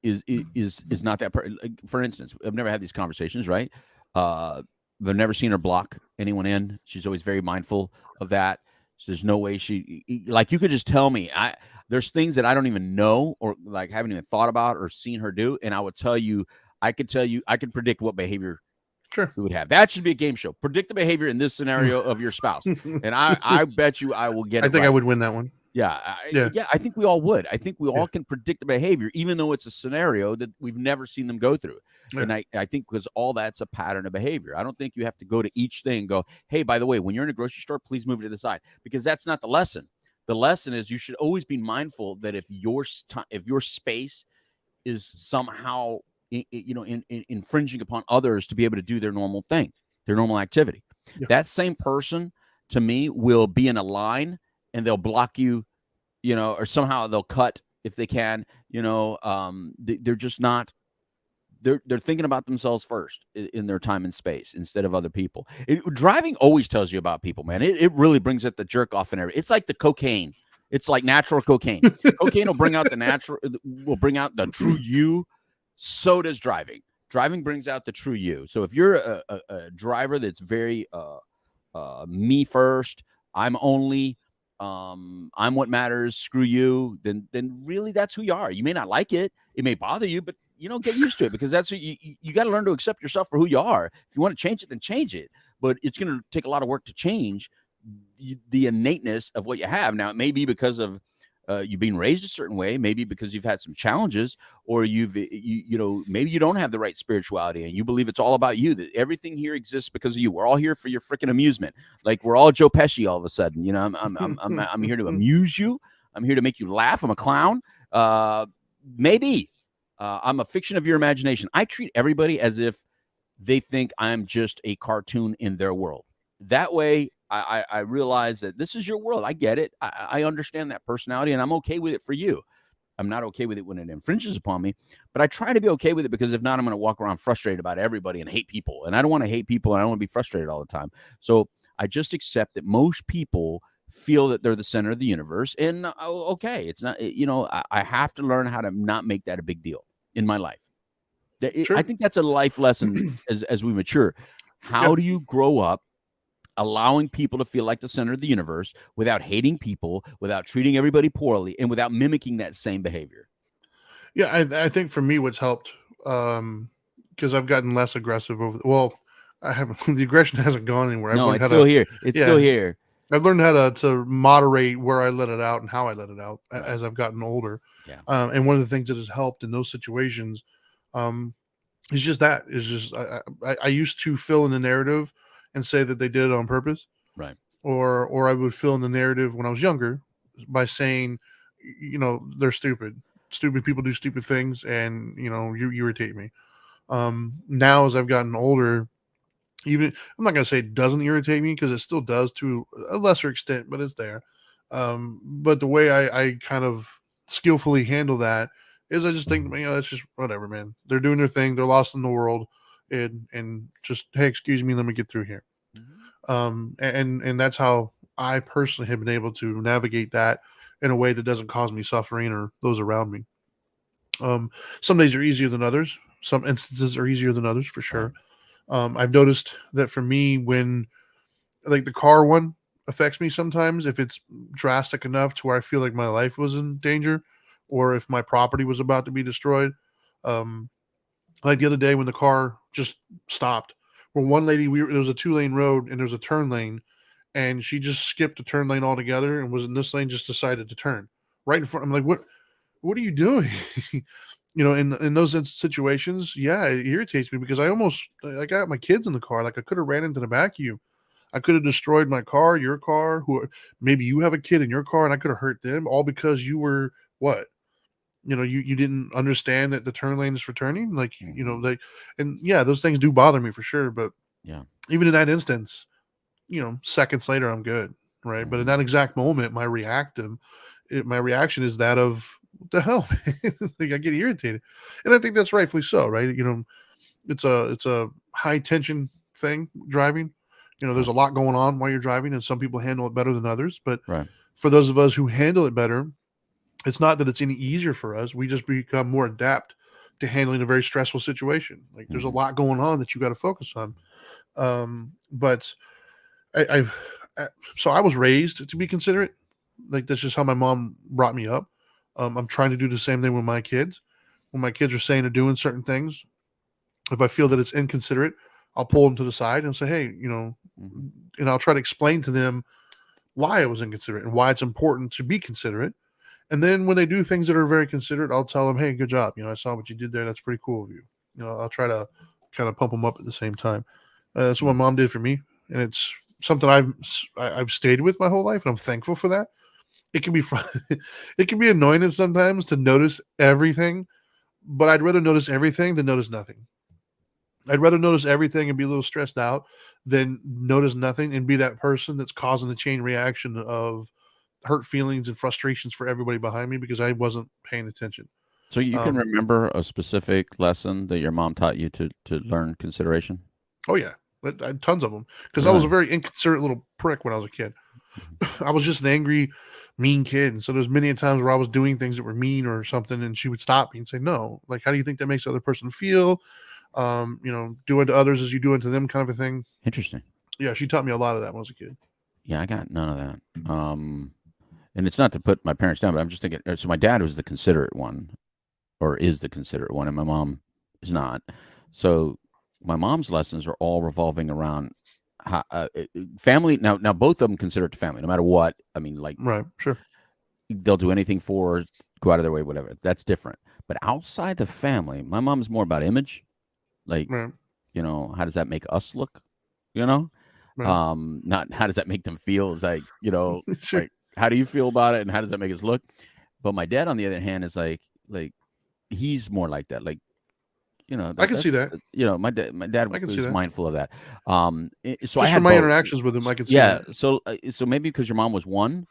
is not that person. For instance, I've never had these conversations, right? I've never seen her block anyone in. She's always very mindful of that. So there's no way you could just tell me, there's things that I don't even know, or like haven't even thought about or seen her do. And I would tell you, I could predict what behavior we would have. That should be a game show. Predict the behavior in this scenario of your spouse. And I bet you I will get it. I think right. I would win that one. Yeah. I think we all would. I think we all can predict the behavior, even though it's a scenario that we've never seen them go through. Yeah. And I think because all that's a pattern of behavior. I don't think you have to go to each thing and go, hey, by the way, when you're in a grocery store, please move to the side, because that's not the lesson. The lesson is you should always be mindful that if your space is somehow infringing upon others to be able to do their normal thing, their normal activity, that same person to me will be in a line and they'll block you, or somehow they'll cut if they can. They're just not. They're thinking about themselves first in their time and space instead of other people. Driving always tells you about people, man. It really brings out the jerk off and everything. It's like the cocaine. It's like natural cocaine. Cocaine will bring out the true you. So does driving. Driving brings out the true you. So if you're a driver that's very me first, I'm what matters, screw you, then really that's who you are. You may not like it. It may bother you, but get used to it, because that's you got to learn to accept yourself for who you are. If you want to change it, then change it. But it's going to take a lot of work to change the innateness of what you have. Now, it may be because of you've been raised a certain way, maybe because you've had some challenges, or maybe you don't have the right spirituality and you believe it's all about you, that everything here exists because of you. We're all here for your freaking amusement. Like we're all Joe Pesci all of a sudden. I'm here to amuse you. I'm here to make you laugh. I'm a clown. Maybe I'm a fiction of your imagination. I treat everybody as if they think I'm just a cartoon in their world. That way, I realize that this is your world. I get it. I understand that personality, and I'm okay with it for you. I'm not okay with it when it infringes upon me, but I try to be okay with it, because if not, I'm going to walk around frustrated about everybody and hate people. And I don't want to hate people, and I don't want to be frustrated all the time. So I just accept that most people feel that they're the center of the universe. And okay, it's not, I have to learn how to not make that a big deal in my life. Sure. I think that's a life lesson as we mature. How do you grow up allowing people to feel like the center of the universe without hating people, without treating everybody poorly, and without mimicking that same behavior? Yeah, I think for me what's helped, because I've gotten less aggressive I haven't. The aggression hasn't gone anywhere. No, it's still here. It's still here. I've learned how to moderate where I let it out and how I let it out Right. as I've gotten older. Yeah. And one of the things that has helped in those situations is just I used to fill in the narrative and say that they did it on purpose. Right. Or I would fill in the narrative when I was younger by saying, they're stupid. Stupid people do stupid things, and you irritate me. Now as I've gotten older, even I'm not going to say it doesn't irritate me, because it still does to a lesser extent, but it's there. But the way I kind of skillfully handle that is I just think, that's just whatever, man. They're doing their thing. They're lost in the world, and just, hey, excuse me, let me get through here. And that's how I personally have been able to navigate that in a way that doesn't cause me suffering or those around me. Some days are easier than others. Some instances are easier than others, for sure. I've noticed that for me, when like the car one affects me sometimes, if it's drastic enough to where I feel like my life was in danger, or if my property was about to be destroyed. Like the other day when the car just stopped, where one lady, it was a 2-lane road and there's a turn lane, and she just skipped the turn lane altogether and was in this lane, just decided to turn right in front. I'm like, what are you doing? In those situations, yeah, it irritates me, because I got my kids in the car. Like, I could have ran into the back of you. I could have destroyed my car, your car, maybe you have a kid in your car, and I could have hurt them, all because you were what? You didn't understand that the turn lane is for turning. Like, and yeah, those things do bother me for sure. But yeah, even in that instance, seconds later, I'm good. Right. But in that exact moment, my reaction is that of, what the hell? Like, I get irritated, and I think that's rightfully so. Right. It's a high tension thing, driving. There's a lot going on while you're driving, and some people handle it better than others. But for those of us who handle it better, it's not that it's any easier for us. We just become more adept to handling a very stressful situation. Like, there's a lot going on that you got to focus on. But so I was raised to be considerate. Like, that's just how my mom brought me up. I'm trying to do the same thing with my kids. When my kids are saying or doing certain things, if I feel that it's inconsiderate, I'll pull them to the side and say, hey, and I'll try to explain to them why I was inconsiderate and why it's important to be considerate. And then when they do things that are very considerate, I'll tell them, hey, good job. I saw what you did there. That's pretty cool of you. I'll try to kind of pump them up at the same time. That's what my mom did for me. And it's something I've stayed with my whole life. And I'm thankful for that. It can be fun. It can be annoying sometimes to notice everything, but I'd rather notice everything than notice nothing. I'd rather notice everything and be a little stressed out than notice nothing and be that person that's causing the chain reaction of hurt feelings and frustrations for everybody behind me because I wasn't paying attention. So you can remember a specific lesson that your mom taught you to learn consideration? Oh yeah, tons of them, because I was a very inconsiderate little prick when I was a kid. I was just an angry, mean kid, and so there's many times where I was doing things that were mean or something, and she would stop me and say, "No, like, how do you think that makes the other person feel? Do unto others as you do unto them," kind of a thing. Interesting. Yeah, she taught me a lot of that when I was a kid. Yeah, I got none of that. And it's not to put my parents down, but I'm just thinking. So my dad was the considerate one, or is the considerate one, and my mom is not. So my mom's lessons are all revolving around family. Now both of them consider it family, no matter what. I mean, like, right, sure. they'll do anything for her, go out of their way, whatever. That's different. But outside the family, my mom's more about image. Like, Right. how does that make us look? You know, Right. not how does that make them feel? It's like, Sure. like how do you feel about it, and how does that make us look? But my dad, on the other hand, is like he's more like that. Like, I can see that's that. my dad I can see was that. mindful of that. So I Just had from my both. interactions with him, I can see Yeah. that. So maybe because your mom was one,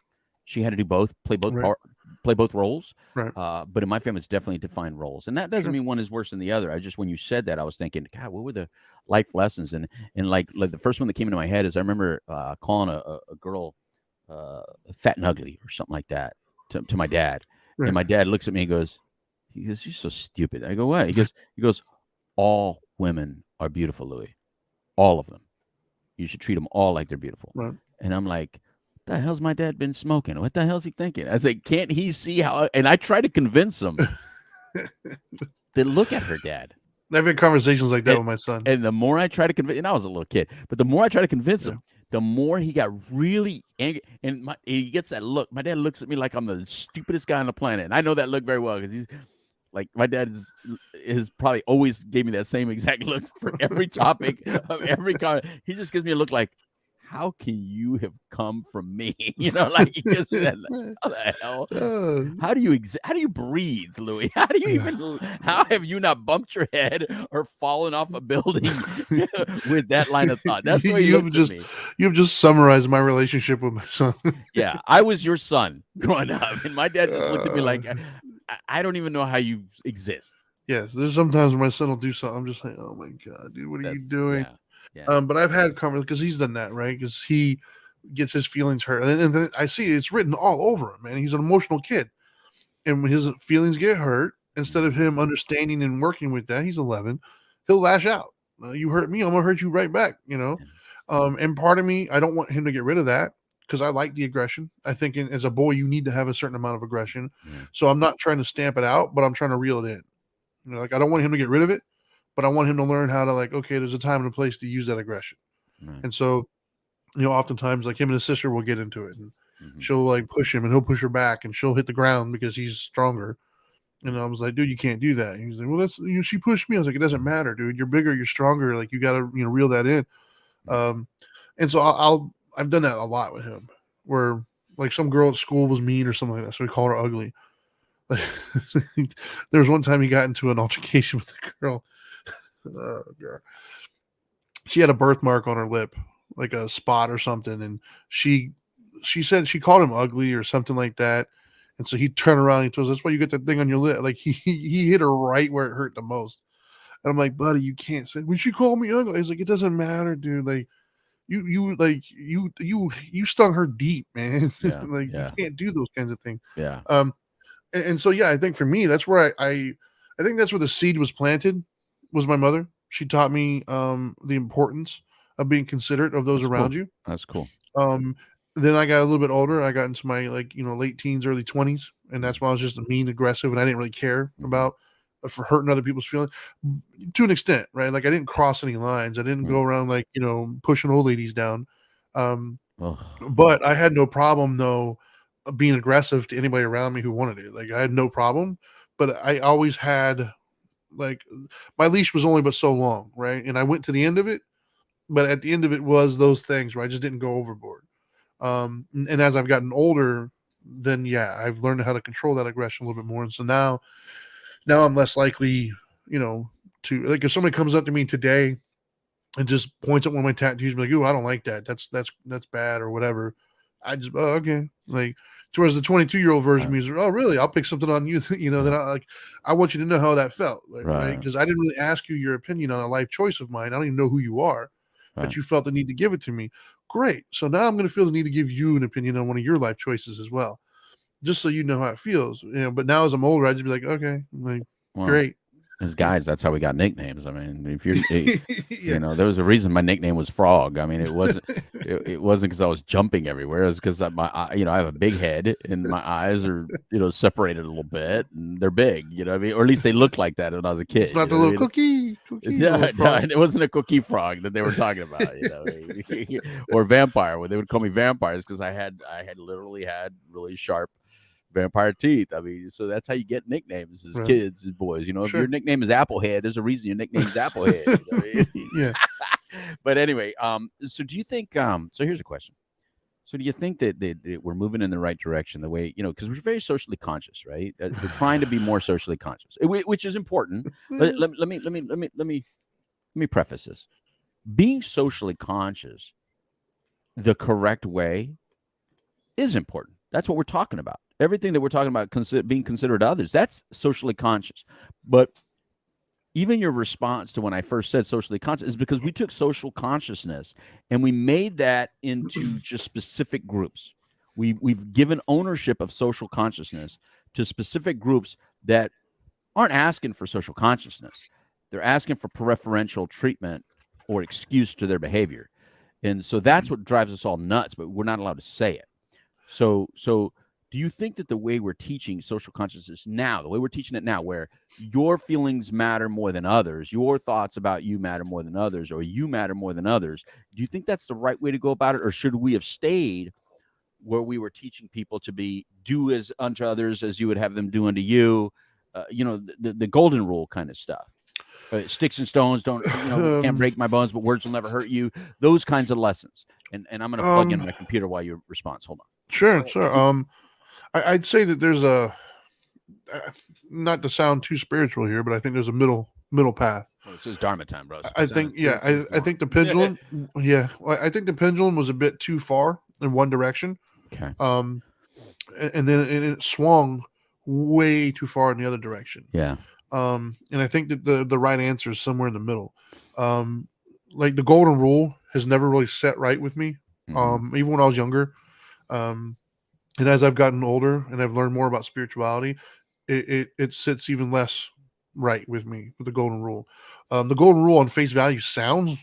she had to do both, play both Right. play both roles. Right. But in my family, it's definitely defined roles, and that doesn't Sure. mean one is worse than the other. I just, when you said that, I was thinking, God, what were the life lessons? And like the first one that came into my head is I remember calling a girl fat and ugly or something like that to my dad, Right. and my dad looks at me and goes, "You're so stupid." I go, "What?" He goes, "All women are beautiful, Louis. All of them. You should treat them all like they're beautiful." Right. And I'm like, "What the hell's my dad been smoking? What the hell's he thinking?" I was like, "Can't he see how?" And I try to convince him to look at her dad. I've had conversations like that with my son. And the more I try to convince, and I was a little kid, but the more I try to convince Yeah. him, the more he got really angry. And he gets that look. My dad looks at me like I'm the stupidest guy on the planet. And I know that look very well, because he's like, my dad is probably always gave me that same exact look for every topic of every comment. He just gives me a look like, how can you have come from me? Like, he gives me that, how the hell? How do you breathe, Louis? How have you not bumped your head or fallen off a building with that line of thought? That's the way he looks at me. You've just summarized my relationship with my son. Yeah, I was your son growing up, and my dad just looked at me like, I don't even know how you exist. Yes, there's sometimes when my son will do something, I'm just like, oh my God, dude, what are you doing? Yeah. But I've had conversations, because he's done that, right? Because he gets his feelings hurt, and then I see it's written all over him, man. He's an emotional kid, and when his feelings get hurt, instead of him understanding and working with that, he's 11, he'll lash out. You hurt me, I'm gonna hurt you right back, And part of me, I don't want him to get rid of that, because I like the aggression. I think as a boy, you need to have a certain amount of aggression. So I'm not trying to stamp it out, but I'm trying to reel it in. Like, I don't want him to get rid of it, but I want him to learn how to, like, okay, there's a time and a place to use that aggression. And so, oftentimes, like, him and his sister will get into it, and she'll like push him, and he'll push her back, and she'll hit the ground because he's stronger. And I was like, dude, you can't do that. And he's like, well, that's, she pushed me. I was like, it doesn't matter, dude. You're bigger, you're stronger. Like, you got to, reel that in. And so I've done that a lot with him, where like some girl at school was mean or something like that, so we called her ugly. There was one time he got into an altercation with a girl. Oh, girl. She had a birthmark on her lip, like a spot or something, and she said she called him ugly or something like that. And so he turned around and he told us, that's why you get that thing on your lip. Like, he hit her right where it hurt the most. And I'm like, buddy, you can't say, when she called me ugly, he's like, it doesn't matter, dude. Like, you stung her deep, man. You can't do those kinds of things. Yeah. And so, yeah, I think for me, that's where I think that's where the seed was planted, was my mother. She taught me the importance of being considerate of those around you. That's cool. Then I got a little bit older. I got into my late teens, early 20s, and that's why I was just mean, aggressive, and I didn't really care about for hurting other people's feelings to an extent, right? Like, I didn't cross any lines. I didn't go around like pushing old ladies down. But I had no problem though being aggressive to anybody around me who wanted it. Like, I had no problem, but I always had, like, my leash was only but so long, right? And I went to the end of it, but at the end of it was those things where I just didn't go overboard. And as I've gotten older, then I've learned how to control that aggression a little bit more. And so now I'm less likely, to, like, if somebody comes up to me today and just points at one of my tattoos and be like, "Ooh, I don't like that. That's bad," or whatever. I just, oh, okay. Like, towards the 22-year-old version of me is, oh, really? I'll pick something on you. Then I want you to know how that felt, right? Because I didn't really ask you your opinion on a life choice of mine. I don't even know who you are, but you felt the need to give it to me. Great. So now I'm going to feel the need to give you an opinion on one of your life choices as well, just so you know how it feels. But now as I'm older, I just be like, okay, like, great. As guys, that's how we got nicknames. I mean, if you're, there was a reason my nickname was Frog. I mean, it wasn't because I was jumping everywhere. It was because I have a big head and my eyes are, separated a little bit, and they're big. You know what I mean? Or at least they look like that when I was a kid. It's not the little cookie. No, it wasn't a cookie frog that they were talking about. Or vampire, where they would call me vampires because I had literally had really sharp vampire teeth. I mean, so that's how you get nicknames as Right. kids, as boys. You know, if Sure. your nickname is Applehead, there's a reason your nickname's Applehead. You know what I mean? Yeah. But anyway, so do you think? So here's a question. So do you think that we're moving in the right direction? The way, you know, because we're very socially conscious, right? We're trying to be more socially conscious, which is important. Let me preface this. Being socially conscious the correct way is important. That's what we're talking about. Everything that we're talking about, being considerate to others, that's socially conscious. But even your response to when I first said socially conscious is because we took social consciousness and we made that into just specific groups. We've given ownership of social consciousness to specific groups that aren't asking for social consciousness. They're asking for preferential treatment or excuse to their behavior. And so that's what drives us all nuts, but we're not allowed to say it. So do you think that the way we're teaching social consciousness now, the way we're teaching it now, where your feelings matter more than others, your thoughts about you matter more than others, or you matter more than others, do you think that's the right way to go about it? Or should we have stayed where we were teaching people to be do as unto others as you would have them do unto you? You know, the golden rule kind of stuff. Sticks and stones don't, you know, can't break my bones, but words will never hurt you. Those kinds of lessons. And I'm going to plug in my computer while you respond. Hold on. Sure. I'd say that there's a, not to sound too spiritual here, but I think there's a middle path. Well, this is Dharma time, bro. I think, I think the pendulum, I think the pendulum was a bit too far in one direction. Okay. And then it swung way too far in the other direction. Yeah. And I think that the right answer is somewhere in the middle. Like the golden rule has never really set right with me. Even when I was younger. And as I've gotten older and I've learned more about spirituality, it sits even less right with me with the golden rule. The golden rule on face value sounds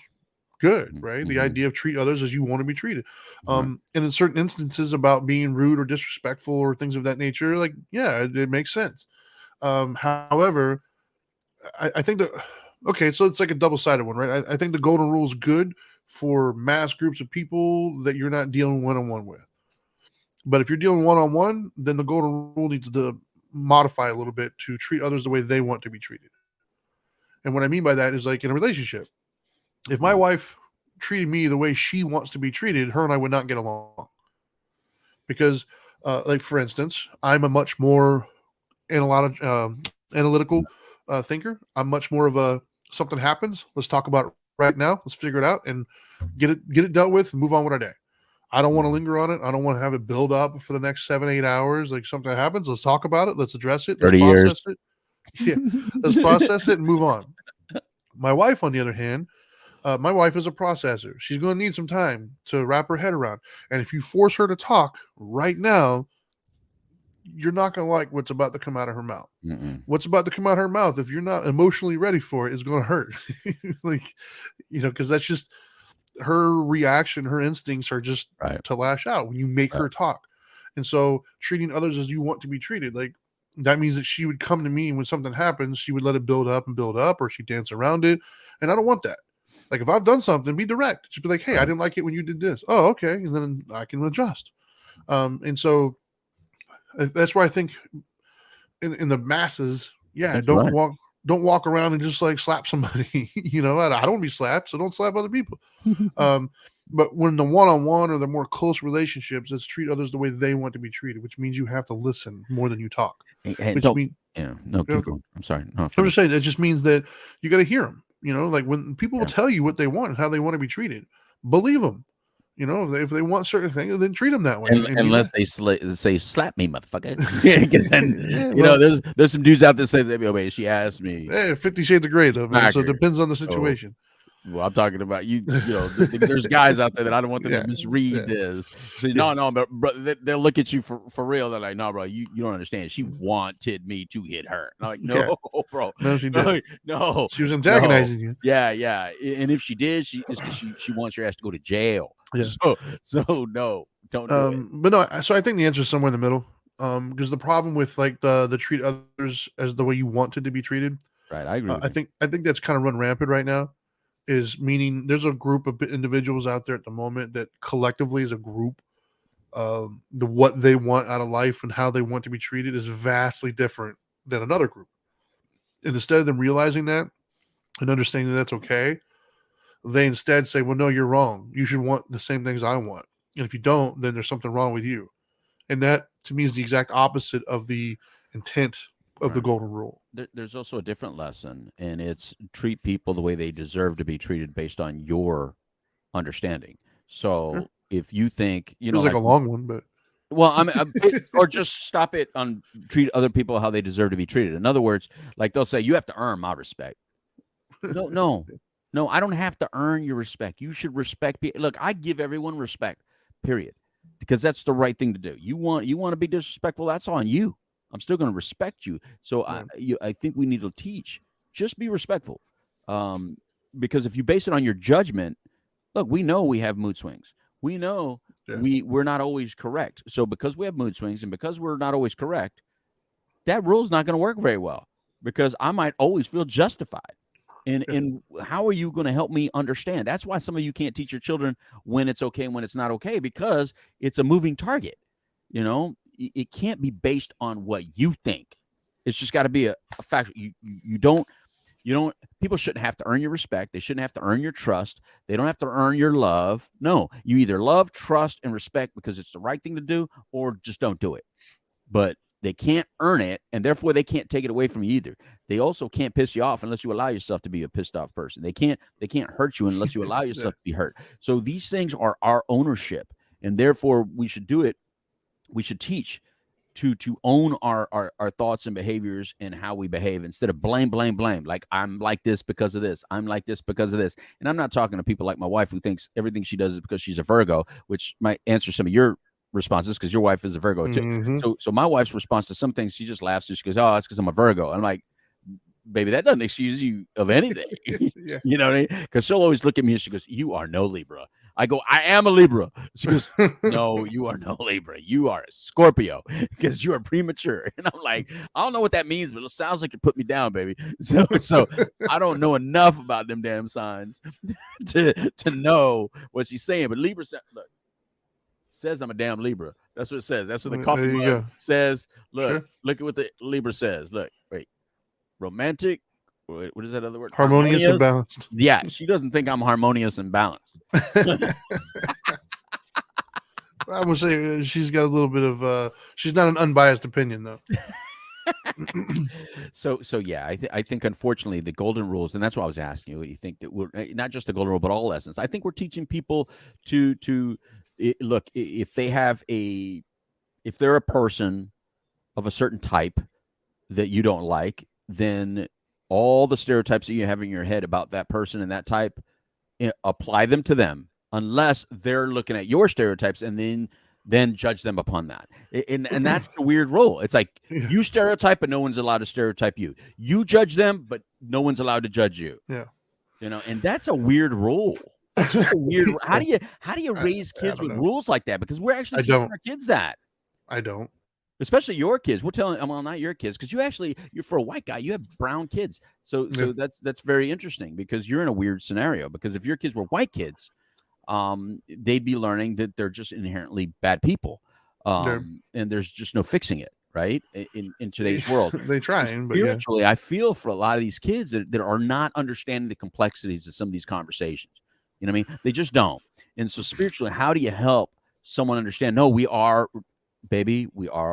good, right? The idea of treat others as you want to be treated. And in certain instances about being rude or disrespectful or things of that nature, like, yeah, it makes sense. However, I think that, okay, so it's like a double-sided one, right? I think the golden rule is good for mass groups of people that you're not dealing one-on-one with. But if you're dealing one-on-one, then the golden rule needs to modify a little bit to treat others the way they want to be treated. And what I mean by that is like in a relationship. If my wife treated me the way she wants to be treated, her and I would not get along. Because, like, for instance, I'm a much more analytical thinker. I'm much more of a, something happens, let's talk about it right now. Let's figure it out and get it dealt with and move on with our day. I don't want to linger on it. I don't want to have it build up for the next 7-8 hours. Like something happens, let's talk about it. Let's address it. Let's 30 process years. it. Yeah, let's process it and move on. My wife, on the other hand, my wife is a processor. She's going to need some time to wrap her head around. And if you force her to talk right now, you're not going to like what's about to come out of her mouth. What's about to come out of her mouth, if you're not emotionally ready for it, is going to hurt. Like, you know, because that's just her reaction. Her instincts are just to lash out when you make her talk. And so treating others as you want to be treated, like, that means that she would come to me and when something happens, she would let it build up, or she'd dance around it. And I don't want that. Like, if I've done something, be direct. Just be like, hey, I didn't like it when you did this. Oh, okay. And then I can adjust. And so that's why I think in the masses, don't walk around and just like slap somebody. You know, I don't want to be slapped, so don't slap other people. But when the one-on-one or the more close relationships, let's treat others the way they want to be treated, which means you have to listen more than you talk. Keep going. I'm sorry. No, I'm just saying, it just means that you got to hear them. You know, like when people will tell you what they want and how they want to be treated, believe them. You know, if they want certain things, then treat them that way. Unless they say, slap me, motherfucker. Then, you know, there's some dudes out there say, "Oh, she asked me." Hey, 50 Shades of Gray, though, man. So it depends on the situation. Well, I'm talking about you. You know, there's guys out there that I don't want them to misread this. Say, no, but they'll look at you for real. They're like, no, bro, you don't understand. She wanted me to hit her. And I'm like, no, bro, no, she didn't. No, she was antagonizing you. Yeah. And if she did, it's because she wants your ass to go to jail. Yeah. So no, don't do it. But no, so I think the answer is somewhere in the middle. Because the problem with like the treat others as the way you wanted to be treated. Right. I agree. I think that's kind of run rampant right now. Is meaning there's a group of individuals out there at the moment that collectively as a group what they want out of life and how they want to be treated is vastly different than another group. And instead of them realizing that and understanding that that's okay, they instead say, well, no, you're wrong. You should want the same things I want. And if you don't, then there's something wrong with you. And that, to me, is the exact opposite of the intent of the golden rule. There's also a different lesson, and it's treat people the way they deserve to be treated based on your understanding. So if you think, it was like a long one, but well, or just stop it on treat other people how they deserve to be treated. In other words, like they'll say, you have to earn my respect. No, I don't have to earn your respect. You should respect me. Look, I give everyone respect, period, because that's the right thing to do. You want to be disrespectful, that's on you. I'm still going to respect you. So I think we need to teach, just be respectful. Because if you base it on your judgment, look, we know we have mood swings. We know we're not always correct. So because we have mood swings and because we're not always correct, that rule's not going to work very well, because I might always feel justified. And how are you going to help me understand? That's why some of you can't teach your children when it's okay and when it's not okay, because it's a moving target. You know, it can't be based on what you think. It's just got to be a fact. You don't, people shouldn't have to earn your respect. They shouldn't have to earn your trust. They don't have to earn your love. No, you either love, trust, and respect because it's the right thing to do, or just don't do it. But they can't earn it, and therefore they can't take it away from you either. They also can't piss you off unless you allow yourself to be a pissed off person. They can't hurt you unless you allow yourself to be hurt. So these things are our ownership, and therefore we should do it. We should teach to own our thoughts and behaviors and how we behave, instead of blame. Like, I'm like this because of this. I'm like this because of this. And I'm not talking to people like my wife who thinks everything she does is because she's a Virgo, which might answer some of your responses, because your wife is a Virgo too. Mm-hmm. So my wife's response to some things, she just laughs and she goes, "Oh, it's because I'm a Virgo." I'm like, baby, that doesn't excuse you of anything. Yeah. You know what I mean? Because she'll always look at me and she goes, "You are no Libra." I go, "I am a Libra." She goes, "No, you are no Libra. You are a Scorpio because you are premature." And I'm like, I don't know what that means, but it sounds like you put me down, baby. So I don't know enough about them damn signs to know what she's saying. But Libra says I'm a damn Libra. That's what it says. That's what the coffee mug says. Look at what the Libra says. Look, wait. Romantic. What is that other word? Harmonious and balanced. Yeah, she doesn't think I'm harmonious and balanced. I would say she's got a little bit of she's not an unbiased opinion, though. So yeah, I think unfortunately the golden rules, and that's why I was asking you. You think that we're not just the golden rule, but all lessons. I think we're teaching people to look, if they're a person of a certain type that you don't like, then all the stereotypes that you have in your head about that person and that type, apply them to them, unless they're looking at your stereotypes and then judge them upon that. And that's the weird rule. It's like you stereotype, but no one's allowed to stereotype you. You judge them, but no one's allowed to judge you. Yeah. You know, and that's a weird rule. That's just a weird. How do you raise kids with rules like that? Because we're actually teaching our kids that. I don't. Especially your kids. We're telling, well, not your kids, because you're for a white guy, you have brown kids. So that's very interesting, because you're in a weird scenario. Because if your kids were white kids, they'd be learning that they're just inherently bad people, and there's just no fixing it, right? In today's world, they trying, but spiritually, I feel for a lot of these kids that are not understanding the complexities of some of these conversations. You know what I mean? They just don't. And so spiritually, how do you help someone understand? No, we are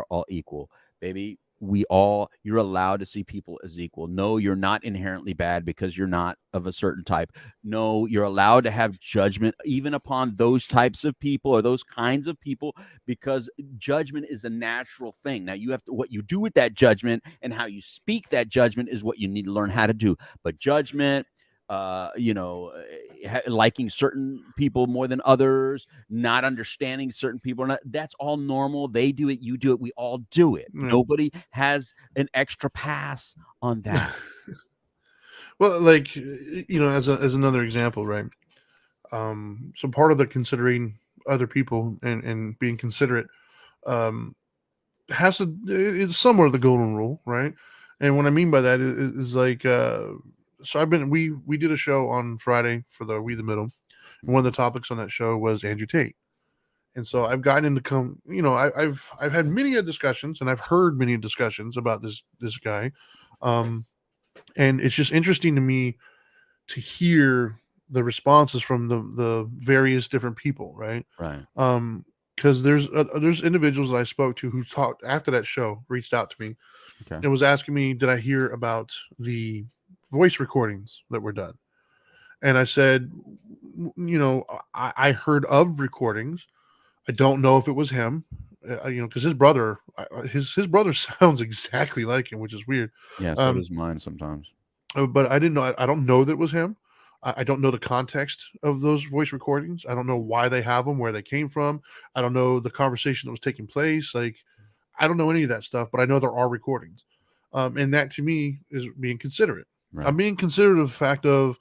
all equal, baby. You're allowed to see people as equal. No, you're not inherently bad because you're not of a certain type. No, you're allowed to have judgment even upon those types of people or those kinds of people, because judgment is a natural thing. Now, what you do with that judgment and how you speak that judgment is what you need to learn how to do. But judgment, liking certain people more than others, not understanding certain people, that's all normal. They do it, you do it, we all do it. Nobody has an extra pass on that. Well, like, as another example, right? So part of the considering other people and being considerate it's somewhat of the golden rule, right? And what I mean by that is like so we did a show on Friday for the We the Middle, and one of the topics on that show was Andrew Tate. And so I've gotten into I've had many discussions, and I've heard many discussions about this guy, and it's just interesting to me to hear the responses from the various different people, right? Right. Because there's individuals that I spoke to who talked after that show, reached out to me, Okay. and was asking me, did I hear about the voice recordings that were done? And I said, I heard of recordings. I don't know if it was him, because his brother sounds exactly like him, which is weird. Yeah, so does mine sometimes. But I didn't know. I don't know that it was him. I don't know the context of those voice recordings. I don't know why they have them, where they came from. I don't know the conversation that was taking place. Like, I don't know any of that stuff, but I know there are recordings. And that to me is being considerate. Right. I'm being considerate of the fact of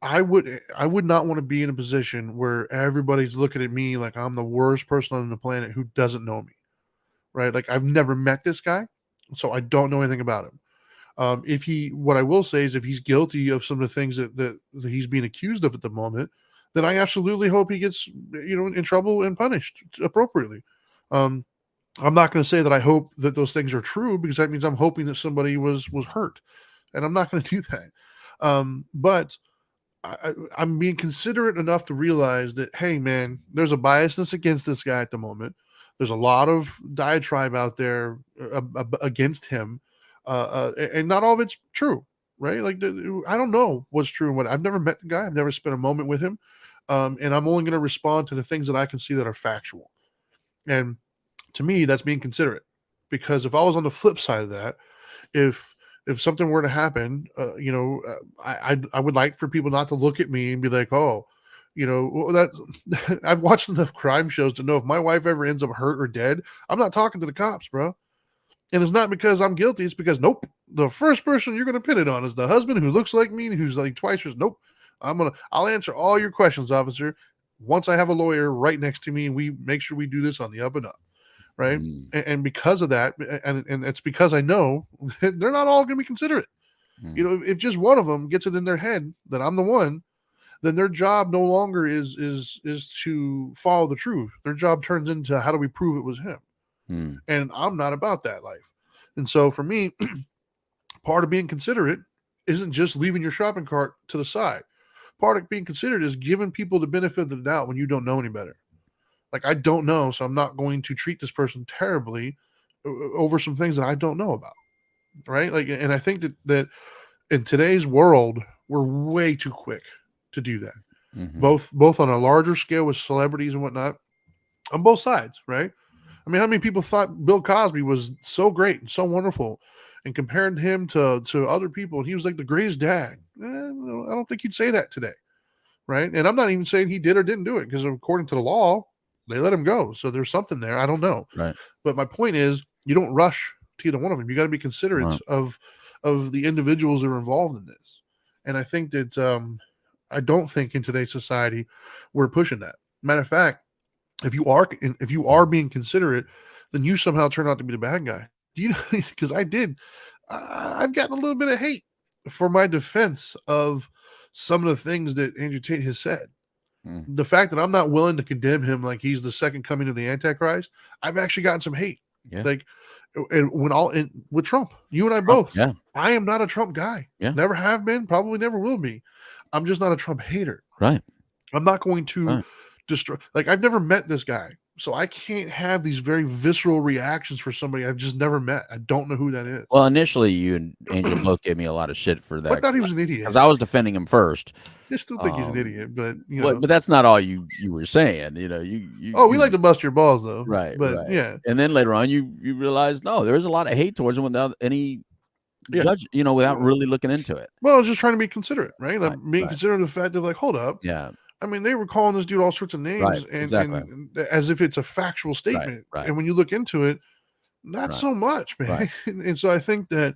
I would not want to be in a position where everybody's looking at me like I'm the worst person on the planet who doesn't know me, right? Like, I've never met this guy, so I don't know anything about him. What I will say is, if he's guilty of some of the things that he's being accused of at the moment, then I absolutely hope he gets, in trouble and punished appropriately. I'm not going to say that I hope that those things are true, because that means I'm hoping that somebody was hurt, and I'm not going to do that. But I'm being considerate enough to realize that, hey, man, there's a biasness against this guy at the moment. There's a lot of diatribe out there against him, and not all of it's true, right? Like, I don't know what's true and what. I've never met the guy. I've never spent a moment with him, and I'm only going to respond to the things that I can see that are factual. And to me, that's being considerate, because if I was on the flip side of that, if something were to happen, I would like for people not to look at me and be like, oh, that I've watched enough crime shows to know if my wife ever ends up hurt or dead, I'm not talking to the cops, bro. And it's not because I'm guilty. It's because, nope, the first person you're going to pin it on is the husband who looks like me and who's like twice as, nope, I'll answer all your questions, officer, once I have a lawyer right next to me and we make sure we do this on the up and up. Right. And because of that, and it's because I know that they're not all going to be considerate. If just one of them gets it in their head that I'm the one, then their job no longer is to follow the truth. Their job turns into, how do we prove it was him? And I'm not about that life. And so for me, part of being considerate isn't just leaving your shopping cart to the side. Part of being considerate is giving people the benefit of the doubt when you don't know any better. Like, I don't know, so I'm not going to treat this person terribly over some things that I don't know about, right? Like, and I think that in today's world, we're way too quick to do that. Both on a larger scale with celebrities and whatnot, on both sides, right? I mean, how many people thought Bill Cosby was so great and so wonderful, and compared him to other people, and he was like the greatest dad? I don't think he'd say that today, right? And I'm not even saying he did or didn't do it, because according to the law, they let him go. So there's something there. I don't know. Right. But my point is, you don't rush to either one of them. You got to be considerate of the individuals that are involved in this. And I think that I don't think in today's society we're pushing that. Matter of fact, if you are being considerate, then you somehow turn out to be the bad guy. Do you know? Because I've gotten a little bit of hate for my defense of some of the things that Andrew Tate has said. The fact that I'm not willing to condemn him like he's the second coming of the Antichrist, I've actually gotten some hate. Yeah. Like, and with Trump, you and I both. Yeah. I am not a Trump guy. Yeah. Never have been, probably never will be. I'm just not a Trump hater. Right. I'm not going to destroy. Like, I've never met this guy, so I can't have these very visceral reactions for somebody I've just never met. I don't know who that is. Well, initially, you and Angel both gave me a lot of shit for that. I thought he was an idiot, because I was defending him first. I still think he's an idiot, but but that's not all you were saying. We like to bust your balls, though. Right. But right. yeah. And then later on, you realized, no, there was a lot of hate towards him without any judge, without really looking into it. Well, I was just trying to be considerate, right? I'm being considerate of the fact of, like, hold up. Yeah. I mean, they were calling this dude all sorts of names, and as if it's a factual statement. Right. And when you look into it, not so much, man. Right. And so I think that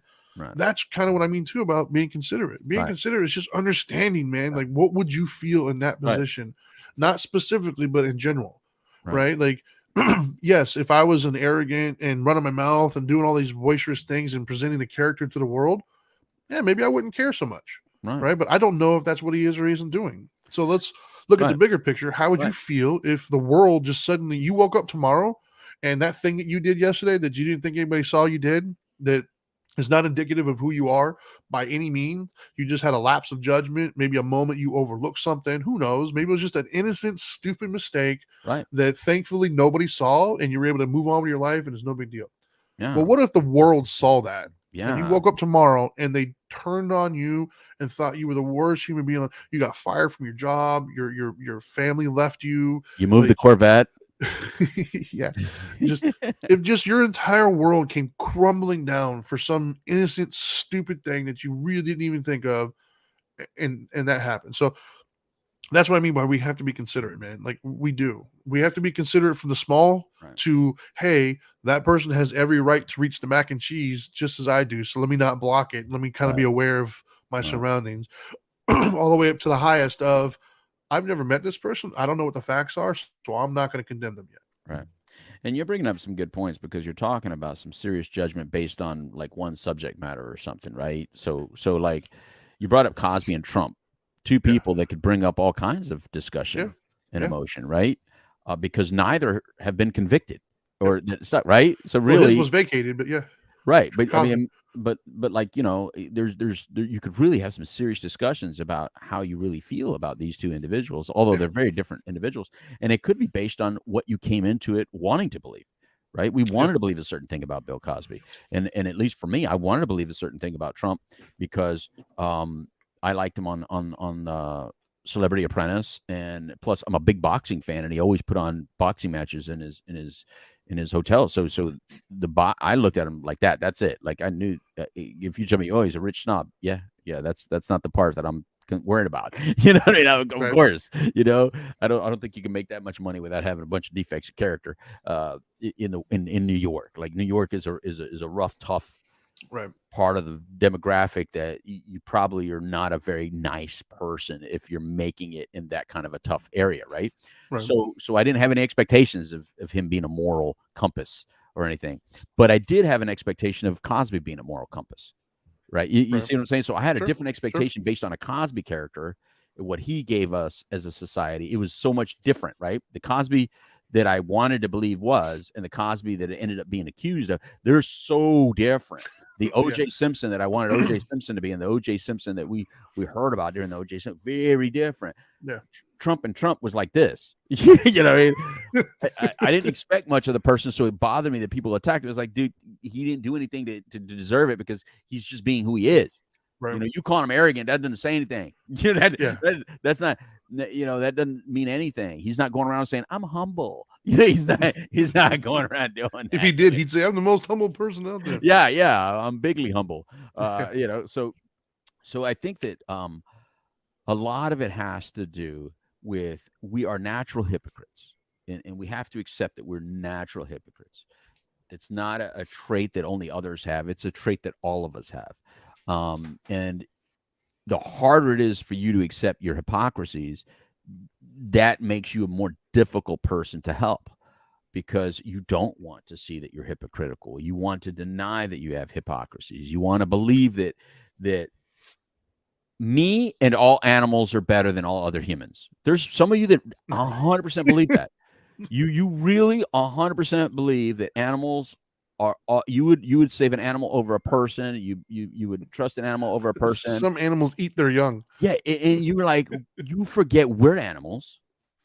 that's kind of what I mean too about being considerate. Being considerate is just understanding, man. Like, what would you feel in that position? Not specifically, but in general, right? Like, yes, if I was an arrogant and running my mouth and doing all these boisterous things and presenting the character to the world, yeah, maybe I wouldn't care so much, right? But I don't know if that's what he is or he isn't doing. So let's look at the Right. bigger picture. How would you Right. feel if the world just suddenly you woke up tomorrow and that thing that you did yesterday that you didn't think anybody saw you did, that is not indicative of who you are by any means. You just had a lapse of judgment, maybe a moment you overlooked something. Who knows? Maybe it was just an innocent, stupid mistake Right. that thankfully nobody saw and you were able to move on with your life and it's no big deal. Yeah. Well, what if the world saw that? And you Yeah. woke up tomorrow and they turned on you and thought you were the worst human being. You got fired from your job. Your family left you. You moved the Like, Corvette. yeah. Just if just your entire world came crumbling down for some innocent, stupid thing that you really didn't even think of, and that happened. So that's what I mean by we have to be considerate, man. Like we do. We have to be considerate from the small Right. to, hey, that person has every right to reach the mac and cheese just as I do. So let me not block it. Let me kind of be Right. aware of my Right. surroundings. All the way up to the highest of, I've never met this person. I don't know what the facts are, so I'm not going to condemn them yet. Right. And you're bringing up some good points because you're talking about some serious judgment based on like one subject matter or something, right? So like you brought up Cosby and Trump, two people that could bring up all kinds of discussion and emotion, right? Because neither have been convicted or that's not right. So Well, his really, was vacated, but yeah. right. But I Cosby. mean, but like, you know, you could really have some serious discussions about how you really feel about these two individuals, although they're very different individuals. And it could be based on what you came into it wanting to believe, right? We wanted to believe a certain thing about Bill Cosby. And at least for me, I wanted to believe a certain thing about Trump because I liked him on Celebrity Apprentice, and plus I'm a big boxing fan, and he always put on boxing matches in his hotel. So I looked at him like that. That's it. Like I knew if you tell me, oh, he's a rich snob. Yeah. That's not the part that I'm worried about. You know what I mean? Of course, you know, I don't think you can make that much money without having a bunch of defects of character in New York. Like New York is a rough, tough part of the demographic that you probably are not a very nice person if you're making it in that kind of a tough area, right? So I didn't have any expectations of him being a moral compass or anything, but I did have an expectation of Cosby being a moral compass, right? You see what I'm saying? So I had a different expectation based on a Cosby character, what he gave us as a society. It was so much different, right? The Cosby that I wanted to believe was, and the Cosby that it ended up being accused of, they're so different. The O.J. Simpson that I wanted O.J. Simpson to be, and the O.J. Simpson that we heard about during the O.J. Simpson, very different. Yeah. Trump was like this. You know, I didn't expect much of the person, so it bothered me that people attacked him. It was like, dude, he didn't do anything to deserve it because he's just being who he is. You know, you call him arrogant, that doesn't say anything. You know, that's not, you know, that doesn't mean anything. He's not going around saying, I'm humble. You know, he's not going around doing that. If he did, he'd say, I'm the most humble person out there. Yeah, I'm bigly humble. You know, so I think that a lot of it has to do with we are natural hypocrites, and we have to accept that we're natural hypocrites. It's not a trait that only others have. It's a trait that all of us have. And the harder it is for you to accept your hypocrisies, that makes you a more difficult person to help because you don't want to see that you're hypocritical. You want to deny that you have hypocrisies. You want to believe that me and all animals are better than all other humans. There's some of you that 100% believe that. You really 100% believe that animals are you would save an animal over a person. You would trust an animal over a person. Some animals eat their young. Yeah, and you were like, you forget we're animals,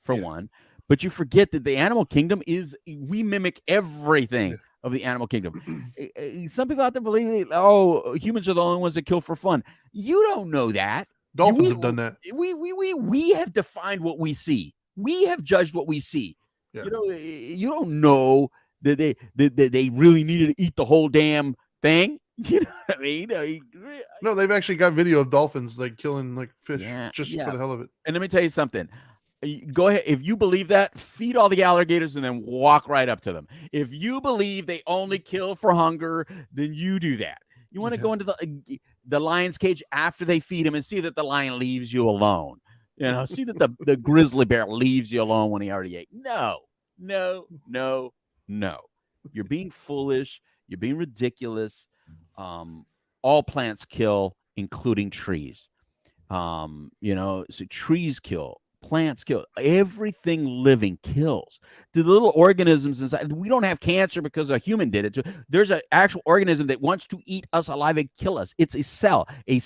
for one, but you forget that the animal kingdom we mimic everything of the animal kingdom. Some people out there believe that, humans are the only ones that kill for fun. You don't know that. Dolphins have done that. We have defined what we see. We have judged what we see. Yeah. You know, you don't know that they really needed to eat the whole damn thing. You know what I mean? No, they've actually got video of dolphins like killing like fish just for the hell of it. And let me tell you something. Go ahead. If you believe that, feed all the alligators and then walk right up to them. If you believe they only kill for hunger, then you do that. You want to go into the lion's cage after they feed him and see that the lion leaves you alone. You know, see that the grizzly bear leaves you alone when he already ate. No. You're being foolish. You're being ridiculous. All plants kill, including trees. You know, so trees kill, Plants kill. Everything living kills. The little organisms inside. We don't have cancer because a human did it. There's an actual organism that wants to eat us alive and kill us. It's a cell. A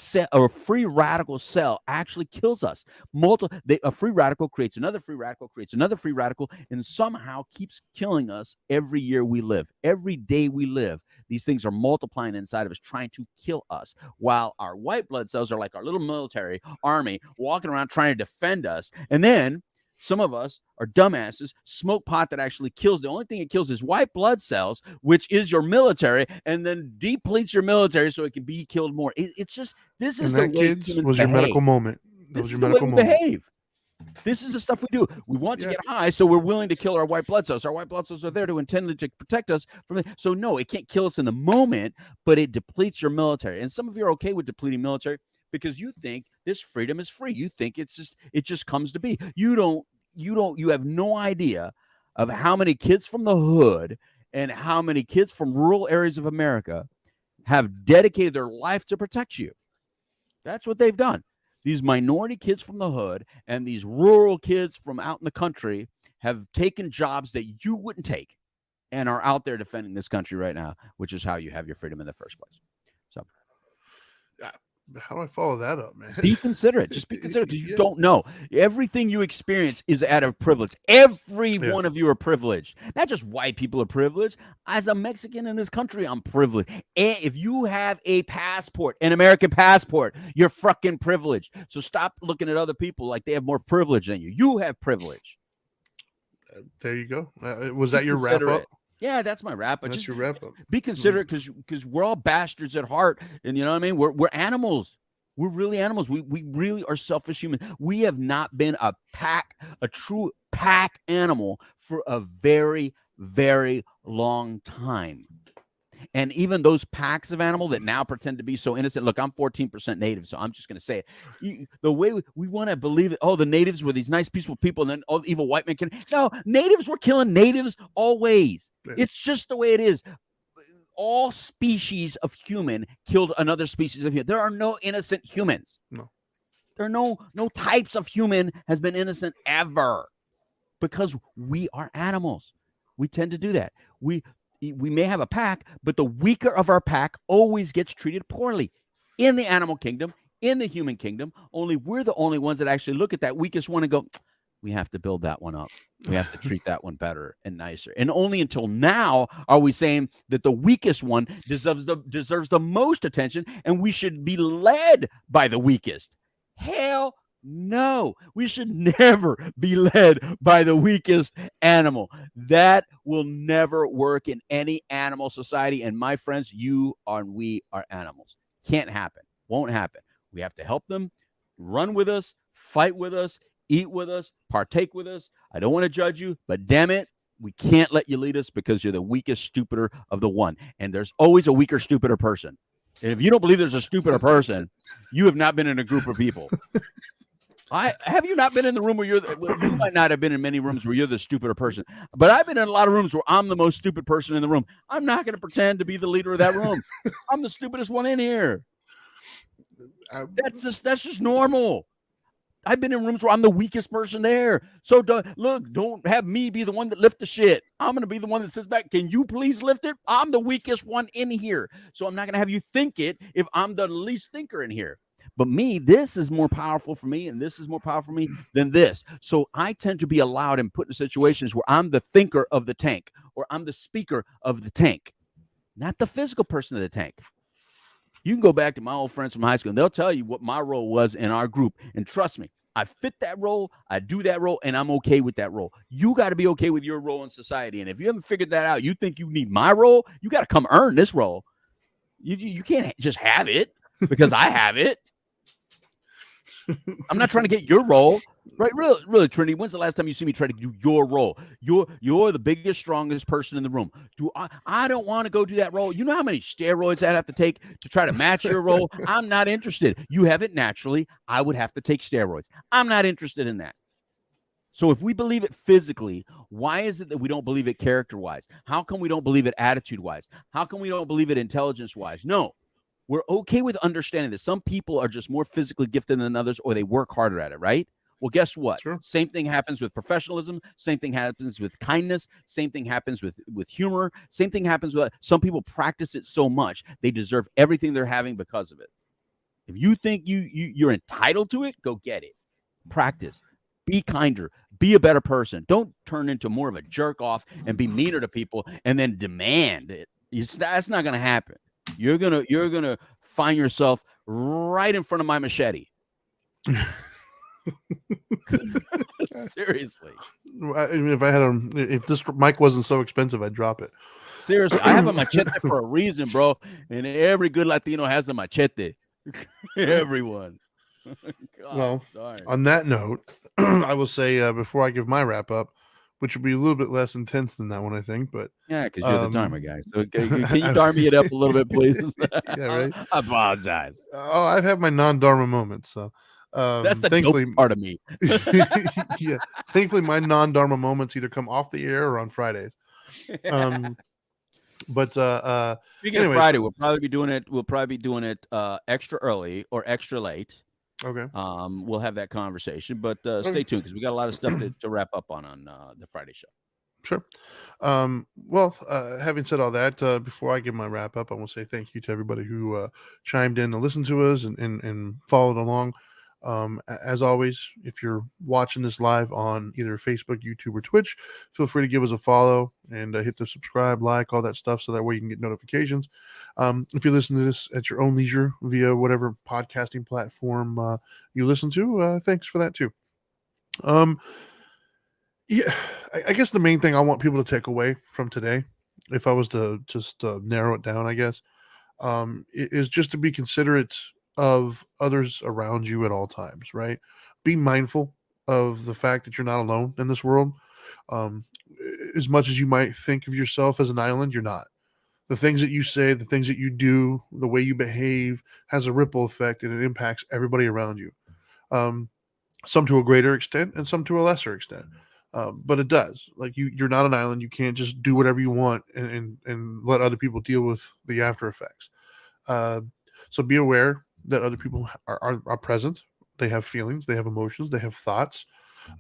free radical cell actually kills us. A free radical creates another free radical, creates another free radical, and somehow keeps killing us every year we live. Every day we live, these things are multiplying inside of us, trying to kill us. While our white blood cells are like our little military army walking around trying to defend us. And then some of us are dumbasses, smoke pot that actually kills. The only thing it kills is white blood cells, which is your military, and then depletes your military so it can be killed more. It's just, this is the way kids humans was behave. your medical moment. This is the way we behave. This is the stuff we do. We want to get high, so we're willing to kill our white blood cells. Our white blood cells are there to intend to protect us from it. So no, it can't kill us in the moment, but it depletes your military. And some of you are okay with depleting military because you think this freedom is free. You think it just comes to be. You have no idea of how many kids from the hood and how many kids from rural areas of America have dedicated their life to protect you. That's what they've done. These minority kids from the hood and these rural kids from out in the country have taken jobs that you wouldn't take and are out there defending this country right now, which is how you have your freedom in the first place. So how do I follow that up, man? Be considerate. Just be considerate because you don't know. Everything you experience is out of privilege. Every one of you are privileged. Not just white people are privileged. As a Mexican in this country, I'm privileged. And if you have a passport, an American passport, you're fucking privileged. So stop looking at other people like they have more privilege than you. You have privilege. There you go. Was that your wrap up? Yeah, that's my wrap. That's your wrap up. Be considerate because we're all bastards at heart, and you know what I mean. We're animals. We're really animals. We really are selfish humans. We have not been a true pack animal for a very, very long time. And even those packs of animal that now pretend to be so innocent. Look, I'm 14% native, so I'm just going to say it. The way we want to believe it, the natives were these nice, peaceful people, and then all the evil white men No, natives were killing natives always. Yeah. It's just the way it is. All species of human killed another species of human. There are no innocent humans. No. There are no types of human has been innocent ever because we are animals. We tend to do that. We may have a pack, but the weaker of our pack always gets treated poorly in the animal kingdom, in the human kingdom. Only we're the only ones that actually look at that weakest one and go, we have to build that one up. We have to treat that one better and nicer. And only until now are we saying that the weakest one deserves the most attention and we should be led by the weakest. Hell no, we should never be led by the weakest animal. That will never work in any animal society. And my friends, we are animals. Can't happen. Won't happen. We have to help them, run with us, fight with us, eat with us, partake with us. I don't want to judge you, but damn it, we can't let you lead us because you're the weakest, stupider of the one. And there's always a weaker, stupider person. And if you don't believe there's a stupider person, you have not been in a group of people. Have you not been in the room where you might not have been in many rooms where you're the stupider person, but I've been in a lot of rooms where I'm the most stupid person in the room. I'm not going to pretend to be the leader of that room. I'm the stupidest one in here. That's just normal. I've been in rooms where I'm the weakest person there. So don't have me be the one that lift the shit. I'm going to be the one that sits back. Can you please lift it? I'm the weakest one in here. So I'm not going to have you think it if I'm the least thinker in here. But this is more powerful for me, and this is more powerful for me than this. So I tend to be allowed and put in situations where I'm the thinker of the tank, or I'm the speaker of the tank, not the physical person of the tank. You can go back to my old friends from high school, and they'll tell you what my role was in our group. And trust me, I fit that role, I do that role, and I'm okay with that role. You got to be okay with your role in society. And if you haven't figured that out, you think you need my role, you got to come earn this role. You can't just have it because I have it. I'm not trying to get your role, right? Really, Trinity, when's the last time you see me try to do your role? You're the biggest, strongest person in the room. I don't want to go do that role. You know how many steroids I'd have to take to try to match your role? I'm not interested. You have it naturally. I would have to take steroids. I'm not interested in that. So if we believe it physically, why is it that we don't believe it character-wise? How come we don't believe it attitude-wise? How come we don't believe it intelligence-wise? No. We're okay with understanding that some people are just more physically gifted than others, or they work harder at it, right? Well, guess what? Sure. Same thing happens with professionalism. Same thing happens with kindness. Same thing happens with humor. Same thing happens with some people practice it so much they deserve everything they're having because of it. If you think you're entitled to it, go get it. Practice. Be kinder. Be a better person. Don't turn into more of a jerk off and be meaner to people and then demand it. That's not going to happen. You're gonna find yourself right in front of my machete. Seriously. I mean, if this mic wasn't so expensive, I'd drop it. Seriously, I have a machete for a reason, bro. And every good Latino has a machete. Everyone. God, Well, darn. On that note, I will say before I give my wrap up, which will be a little bit less intense than that one, I think. But yeah, because you're the Dharma guy. So can you Dharma it up a little bit, please? Yeah, right. I apologize. Oh, I've had my non-Dharma moments, so That's the thankfully dope part of me. yeah, thankfully my non-Dharma moments either come off the air or on Fridays. But Speaking anyways, of Friday, we'll probably be doing it extra early or extra late. okay. We'll have that conversation, but stay tuned because we got a lot of stuff to wrap up on the Friday show. Sure. Well, having said all that, before I give my wrap up, I want to say thank you to everybody who chimed in to listen to us and followed along. As always, if you're watching this live on either Facebook, YouTube, or Twitch, feel free to give us a follow and hit the subscribe, like, all that stuff, so that way you can get notifications. If you listen to this at your own leisure via whatever podcasting platform you listen to, thanks for that too. Yeah, I guess the main thing I want people to take away from today, if I was to just narrow it down, I guess, is just to be considerate of others around you at all times, right? Be mindful of the fact that you're not alone in this world. Um, as much as you might think of yourself as an island, you're not. The things that you say, the things that you do, the way you behave has a ripple effect, and it impacts everybody around you. Some to a greater extent and some to a lesser extent. But it does. Like you're not an island. You can't just do whatever you want and let other people deal with the after effects. So be aware that other people are present. They have feelings. They have emotions. They have thoughts.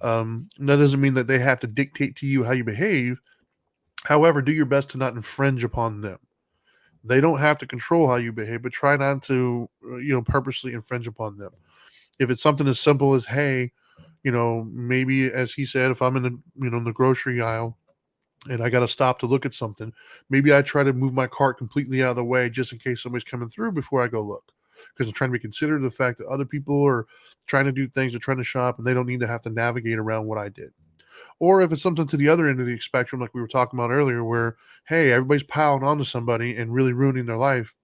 That doesn't mean that they have to dictate to you how you behave. However, do your best to not infringe upon them. They don't have to control how you behave, but try not to, purposely infringe upon them. If it's something as simple as, hey, maybe as he said, if I'm in the grocery aisle and I got to stop to look at something, maybe I try to move my cart completely out of the way just in case somebody's coming through before I go look. Because I'm trying to be considerate of the fact that other people are trying to do things, they're trying to shop, and they don't need to have to navigate around what I did. Or if it's something to the other end of the spectrum, like we were talking about earlier, where, hey, everybody's piling onto somebody and really ruining their life,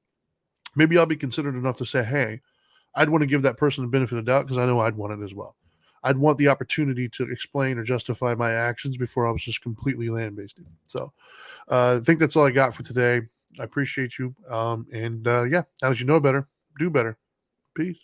maybe I'll be considerate enough to say, hey, I'd want to give that person the benefit of the doubt because I know I'd want it as well. I'd want the opportunity to explain or justify my actions before I was just completely land-based. So I think that's all I got for today. I appreciate you. Now that you know better, do better. Peace.